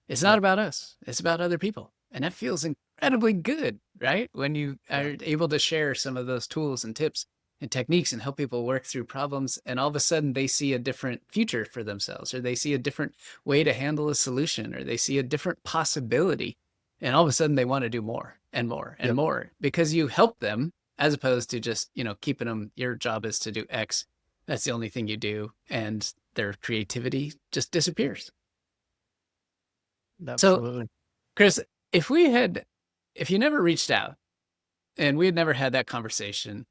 It's not Yep. about us, it's about other people. And that feels incredibly good, right? When you Yeah. are able to share some of those tools and tips and techniques and help people work through problems, and all of a sudden they see a different future for themselves, or they see a different way to handle a solution, or they see a different possibility. And all of a sudden they want to do more and more and Yep. more because you help them, as opposed to just, keeping them, your job is to do X. That's the only thing you do. And their creativity just disappears. So, Absolutely. Chris, if you never reached out and we had never had that conversation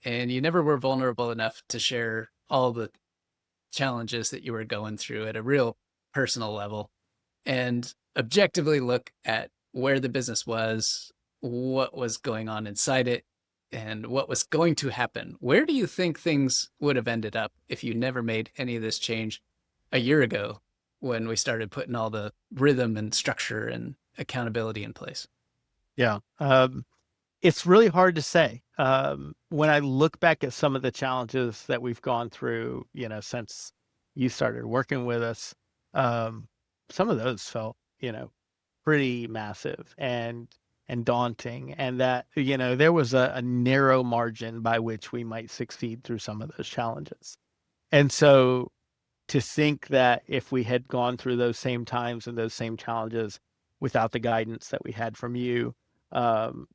and you never were vulnerable enough to share all the challenges that you were going through at a real personal level and objectively look at where the business was, what was going on inside it, and what was going to happen, where do you think things would have ended up if you never made any of this change a year ago when we started putting all the rhythm and structure and accountability in place? Yeah. It's really hard to say. When I look back at some of the challenges that we've gone through, since you started working with us, um, some of those felt, pretty massive and daunting, and that, there was a narrow margin by which we might succeed through some of those challenges. And so to think that if we had gone through those same times and those same challenges without the guidance that we had from you, um,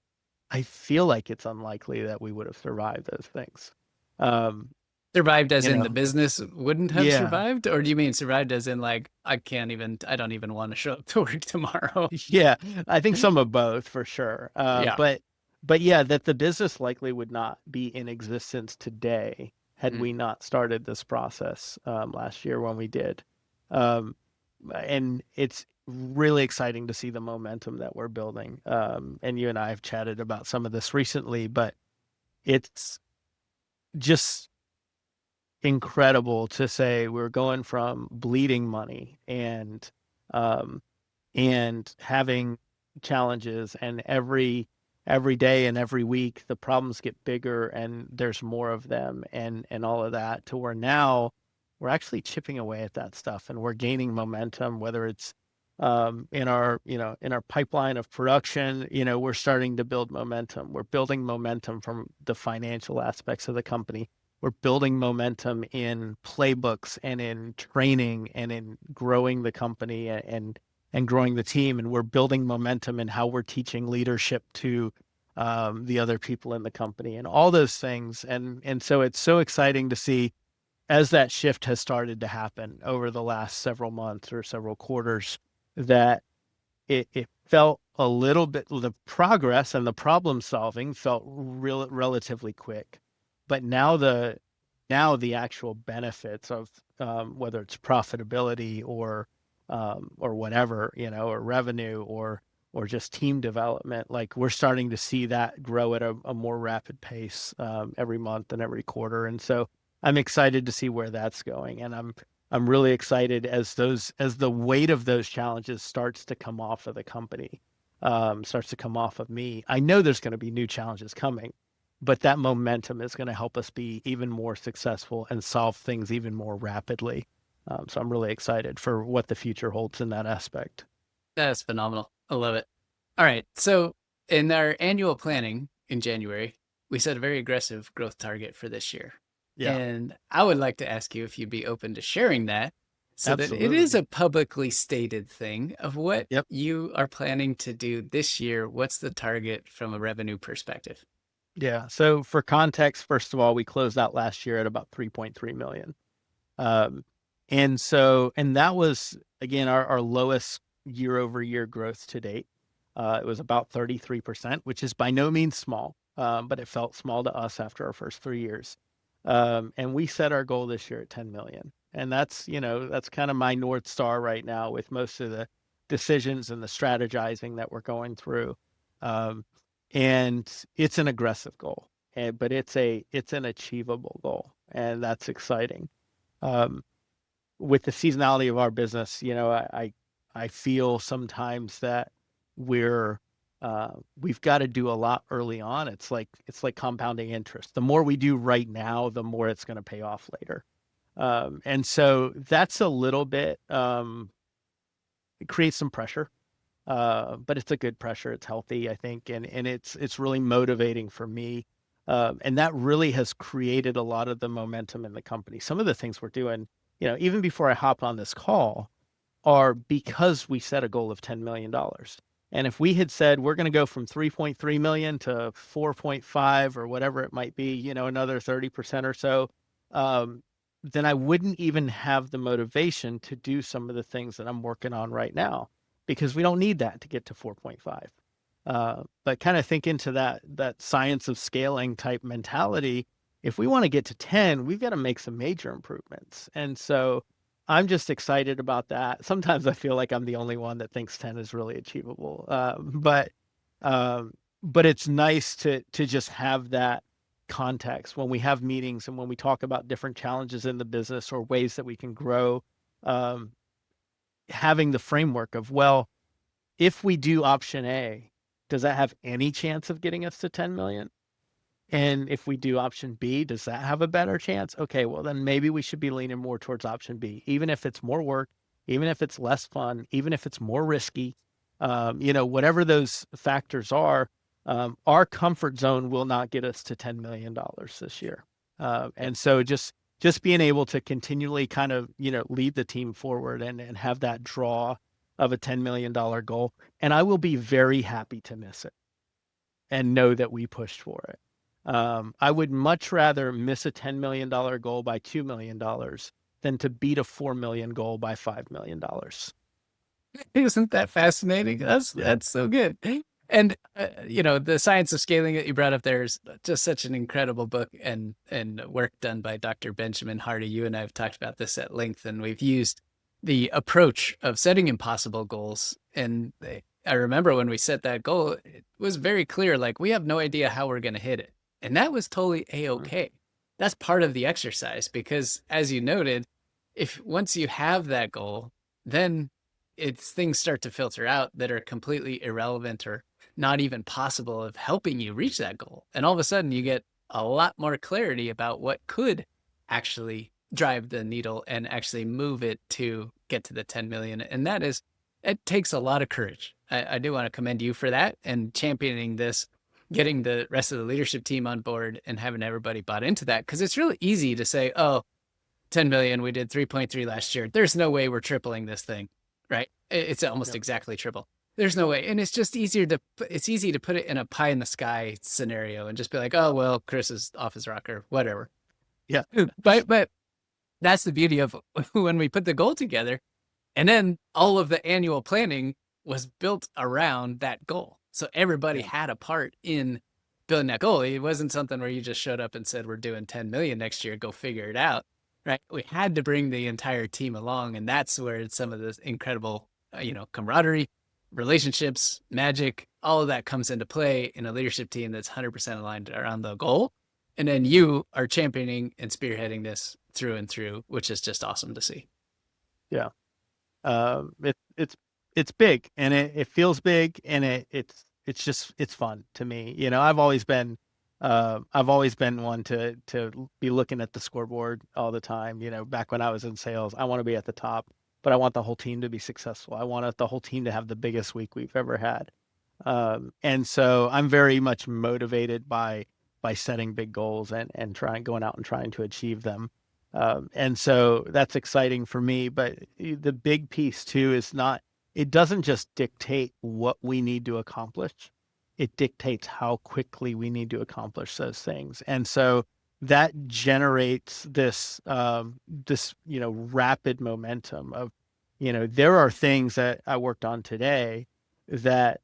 I feel like it's unlikely that we would have survived those things. Um, Survived as you in the know, business wouldn't have yeah, survived? Or do you mean survived as in like, I don't even want to show up to work tomorrow? yeah, I think some of both for sure. Yeah. But yeah, that the business likely would not be in existence today had Mm. we not started this process last year when we did. Um, and it's really exciting to see the momentum that we're building. And you and I have chatted about some of this recently, but it's just incredible to say we're going from bleeding money um and having challenges, and every day and every week the problems get bigger and there's more of them and all of that, to where now we're actually chipping away at that stuff and we're gaining momentum, whether it's in our in our pipeline of production. We're starting to build momentum. We're building momentum from the financial aspects of the company. We're building momentum in playbooks and in training and in growing the company and growing the team. And we're building momentum in how we're teaching leadership to the other people in the company, and all those things. And so it's so exciting to see as that shift has started to happen over the last several months or several quarters, that it felt a little bit, the progress and the problem solving felt relatively quick. But now the actual benefits of whether it's profitability or whatever, or revenue or just team development, like we're starting to see that grow at a more rapid pace every month and every quarter. And so I'm excited to see where that's going. And I'm really excited as the weight of those challenges starts to come off of the company, starts to come off of me. I know there's going to be new challenges coming, but that momentum is going to help us be even more successful and solve things even more rapidly. So I'm really excited for what the future holds in that aspect. That's phenomenal. I love it. All right. So in our annual planning in January, we set a very aggressive growth target for this year. Yeah, And I would like to ask you if you'd be open to sharing that so that it is absolutely. a publicly stated thing of what Yep. you are planning to do this year. What's the target from a revenue perspective? Yeah. So for context, first of all, we closed out last year at about 3.3 million. Um, and that was again our lowest year over year growth to date. It was about 33%, which is by no means small, but it felt small to us after our first 3 years. And we set our goal this year at 10 million. And that's kind of my North Star right now with most of the decisions and the strategizing that we're going through. Um, and it's an aggressive goal, but it's an achievable goal, and that's exciting. Um, with the seasonality of our business, I feel sometimes that we're we've got to do a lot early on. It's like compounding interest. The more we do right now, the more it's going to pay off later. And so that's a little bit it creates some pressure, but it's a good pressure. It's healthy, I think, and it's really motivating for me. And that really has created a lot of the momentum in the company. Some of the things we're doing, even before I hop on this call, are because we set a goal of $10 million. And if we had said we're going to go from 3.3 million to 4.5 or whatever it might be, another 30% or so, then I wouldn't even have the motivation to do some of the things that I'm working on right now, because we don't need that to get to 4.5. But kind of think into that science of scaling type mentality. If we want to get to 10, we've got to make some major improvements. And so I'm just excited about that. Sometimes I feel like I'm the only one that thinks 10 is really achievable. But it's nice to just have that context when we have meetings and when we talk about different challenges in the business or ways that we can grow. Um, Having the framework of, well, if we do option A, does that have any chance of getting us to 10 million? And if we do option B, does that have a better chance? Okay, well, then maybe we should be leaning more towards option B, even if it's more work, even if it's less fun, even if it's more risky. Whatever those factors are, our comfort zone will not get us to $10 million this year. And so just being able to continually kind of, lead the team forward and have that draw of a $10 million goal. And I will be very happy to miss it and know that we pushed for it. I would much rather miss a $10 million goal by $2 million than to beat a 4 million goal by $5 million. Isn't that fascinating? That's Yeah. that's so good. And the science of scaling that you brought up there is just such an incredible book and work done by Dr. Benjamin Hardy. You and I have talked about this at length, and we've used the approach of setting impossible goals. And I remember when we set that goal, it was very clear, like we have no idea how we're going to hit it. And that was totally Mhm. a-okay. That's part of the exercise because, as you noted, if once you have that goal, then it's things start to filter out that are completely irrelevant or not even possible of helping you reach that goal. And all of a sudden you get a lot more clarity about what could actually drive the needle and actually move it to get to the 10 million. And it takes a lot of courage. I do want to commend you for that and championing this, getting the rest of the leadership team on board and having everybody bought into that. Cause it's really easy to say, oh, 10 million, we did 3.3 last year. There's no way we're tripling this thing, right? It's almost Yep. exactly triple. There's no way. And it's just it's easy to put it in a pie in the sky scenario and just be like, oh, well, Chris is off his rocker, whatever. Yeah. But that's the beauty of when we put the goal together. And then all of the annual planning was built around that goal. So everybody Yeah. had a part in building that goal. It wasn't something where you just showed up and said, we're doing 10 million next year, go figure it out. Right. We had to bring the entire team along. And that's where some of this incredible, camaraderie, relationships, magic, all of that comes into play in a leadership team that's 100% aligned around the goal. And then you are championing and spearheading this through and through, which is just awesome to see. Yeah. It's big, and it feels big, and it's fun to me. I've always been one to be looking at the scoreboard all the time. Back when I was in sales, I want to be at the top, but I want the whole team to be successful. I want the whole team to have the biggest week we've ever had. And so I'm very much motivated by setting big goals and going out and trying to achieve them. And so that's exciting for me. But the big piece too is it doesn't just dictate what we need to accomplish. It dictates how quickly we need to accomplish those things. And so that generates this rapid momentum of, there are things that I worked on today that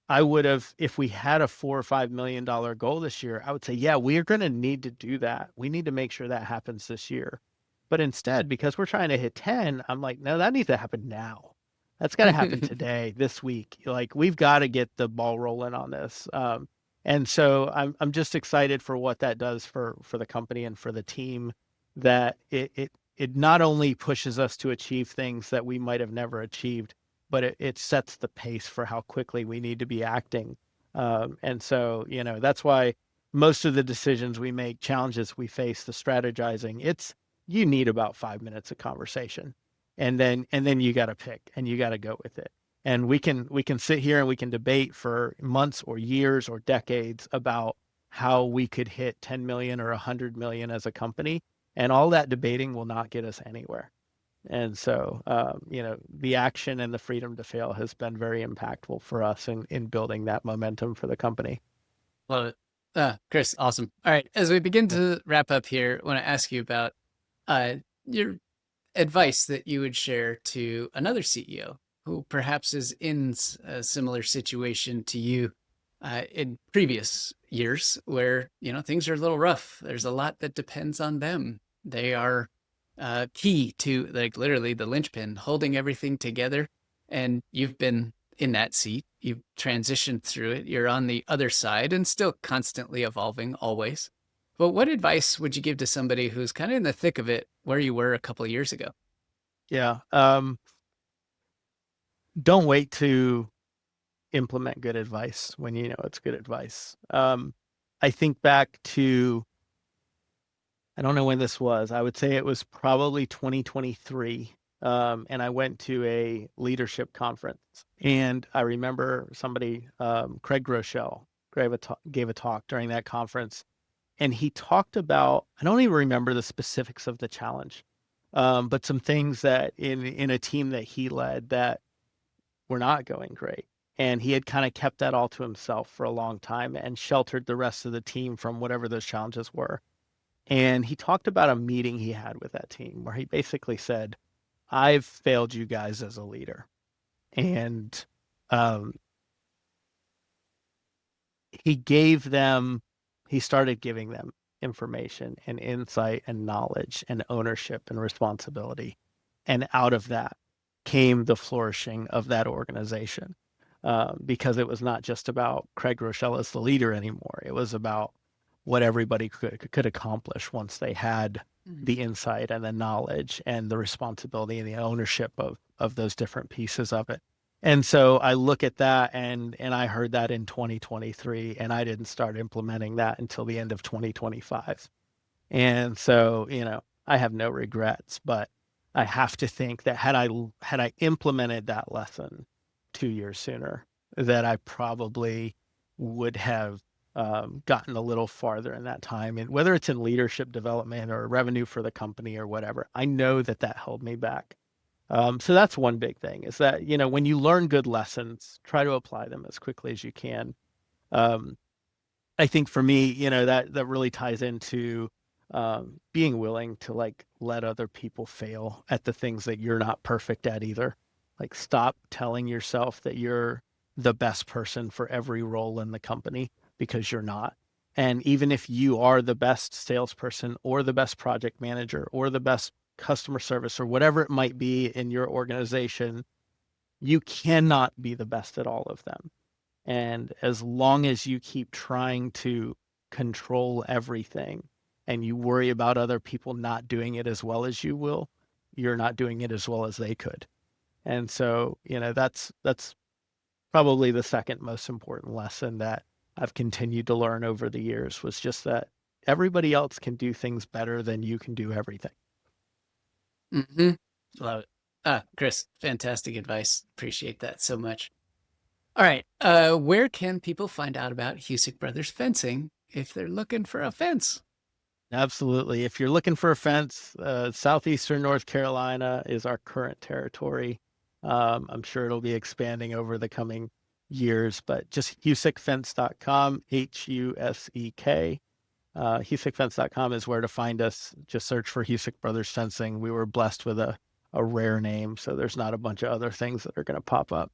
I would have, if we had a $4 or $5 million goal this year, I would say, yeah, we are going to need to do that. We need to make sure that happens this year. But instead, because we're trying to hit 10, I'm like, no, that needs to happen now. That's got to happen today, this week. Like, we've got to get the ball rolling on this. And so I'm just excited for what that does for the company and for the team, that it not only pushes us to achieve things that we might have never achieved, but it sets the pace for how quickly we need to be acting. And so, that's why most of the decisions we make, challenges we face, the strategizing, you need about 5 minutes of conversation. And then you got to pick and you got to go with it. And we can sit here and we can debate for months or years or decades about how we could hit 10 million or 100 million as a company. And all that debating will not get us anywhere. And so, the action and the freedom to fail has been very impactful for us in building that momentum for the company. Love it. Chris, awesome. All right. As we begin to wrap up here, I want to ask you about your advice that you would share to another CEO who perhaps is in a similar situation to you in previous years where, things are a little rough. There's a lot that depends on them. They are key to, like, literally the linchpin holding everything together. And you've been in that seat. You've transitioned through it. You're on the other side and still constantly evolving always. But what advice would you give to somebody who's kind of in the thick of it where you were a couple of years ago? Yeah. Don't wait to implement good advice when you know it's good advice. I think back to, I don't know when this was. I would say it was probably 2023. And I went to a leadership conference, and I remember somebody, Craig Groeschel, gave a talk during that conference, and he talked about, I don't even remember the specifics of the challenge, but some things that in a team that he led that were not going great. And he had kind of kept that all to himself for a long time and sheltered the rest of the team from whatever those challenges were. And he talked about a meeting he had with that team where he basically said, I've failed you guys as a leader. And um, he started giving them information and insight and knowledge and ownership and responsibility. And out of that came the flourishing of that organization, because it was not just about Craig Rochelle as the leader anymore. It was about what everybody could accomplish once they had the insight and the knowledge and the responsibility and the ownership of those different pieces of it. And so I look at that, and I heard that in 2023, and I didn't start implementing that until the end of 2025. And so, I have no regrets, but I have to think that had I implemented that lesson 2 years sooner, that I probably would have gotten a little farther in that time. And whether it's in leadership development or revenue for the company or whatever, I know that held me back. So that's one big thing is that, when you learn good lessons, try to apply them as quickly as you can. Um, I think for me, that really ties into being willing to like let other people fail at the things that you're not perfect at either. Like stop telling yourself that you're the best person for every role in the company because you're not. And even if you are the best salesperson or the best project manager or the best customer service or whatever it might be in your organization, you cannot be the best at all of them. And as long as you keep trying to control everything and you worry about other people not doing it as well as you will, you're not doing it as well as they could. And so, that's probably the second most important lesson that I've continued to learn over the years was just that everybody else can do things better than you can do everything. Mm-hmm. Love it. Chris, fantastic advice. Appreciate that so much. All right. Where can people find out about Husek Brothers Fencing if they're looking for a fence? Absolutely. If you're looking for a fence, southeastern North Carolina is our current territory. I'm sure it'll be expanding over the coming years, but just husekfence.com, Husek. Husekfence.com is where to find us. Just search for Husek Brothers Fencing. We were blessed with a rare name, so there's not a bunch of other things that are going to pop up.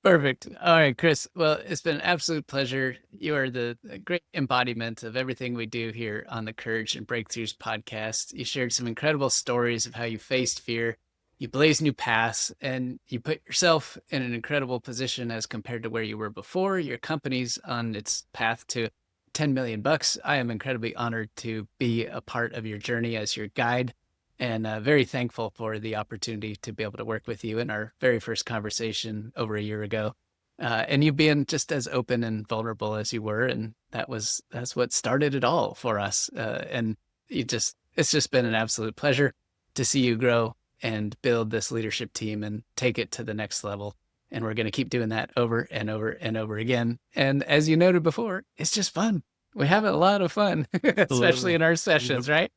Perfect. All right, Chris. Well, it's been an absolute pleasure. You are the great embodiment of everything we do here on the Courage and Breakthroughs podcast. You shared some incredible stories of how you faced fear, you blazed new paths, and you put yourself in an incredible position as compared to where you were before. Your company's on its path to 10 million bucks. I am incredibly honored to be a part of your journey as your guide and very thankful for the opportunity to be able to work with you in our very first conversation over a year ago. And you being just as open and vulnerable as you were. And that's what started it all for us. And it's just been an absolute pleasure to see you grow and build this leadership team and take it to the next level. And we're going to keep doing that over and over and over again. And as you noted before, it's just fun. We have a lot of fun, especially in our sessions, right?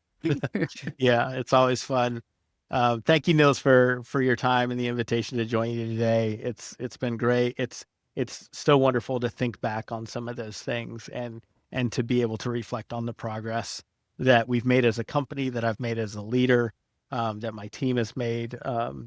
Yeah, it's always fun. Thank you, Nils, for your time and the invitation to join you today. It's been great. It's so wonderful to think back on some of those things and to be able to reflect on the progress that we've made as a company, that I've made as a leader, that my team has made.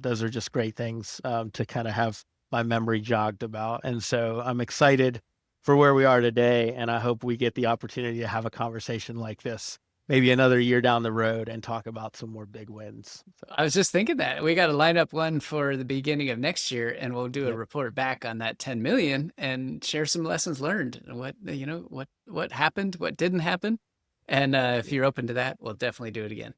Those are just great things to kind of have my memory jogged about. And so I'm excited for where we are today, and I hope we get the opportunity to have a conversation like this maybe another year down the road and talk about some more big wins. So, I was just thinking that we got to line up one for the beginning of next year, and we'll do a report back on that 10 million and share some lessons learned and what happened, what didn't happen. And if you're open to that, we'll definitely do it again.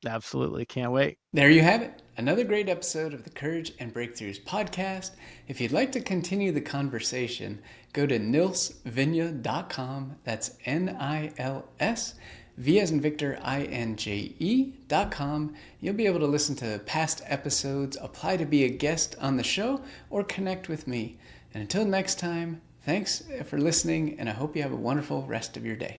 Absolutely. Can't wait. There you have it. Another great episode of the Courage and Breakthroughs podcast. If you'd like to continue the conversation, go to nilsvinje.com. That's NILS. V as in Victor, INJE.com. You'll be able to listen to past episodes, apply to be a guest on the show, or connect with me. And until next time, thanks for listening, and I hope you have a wonderful rest of your day.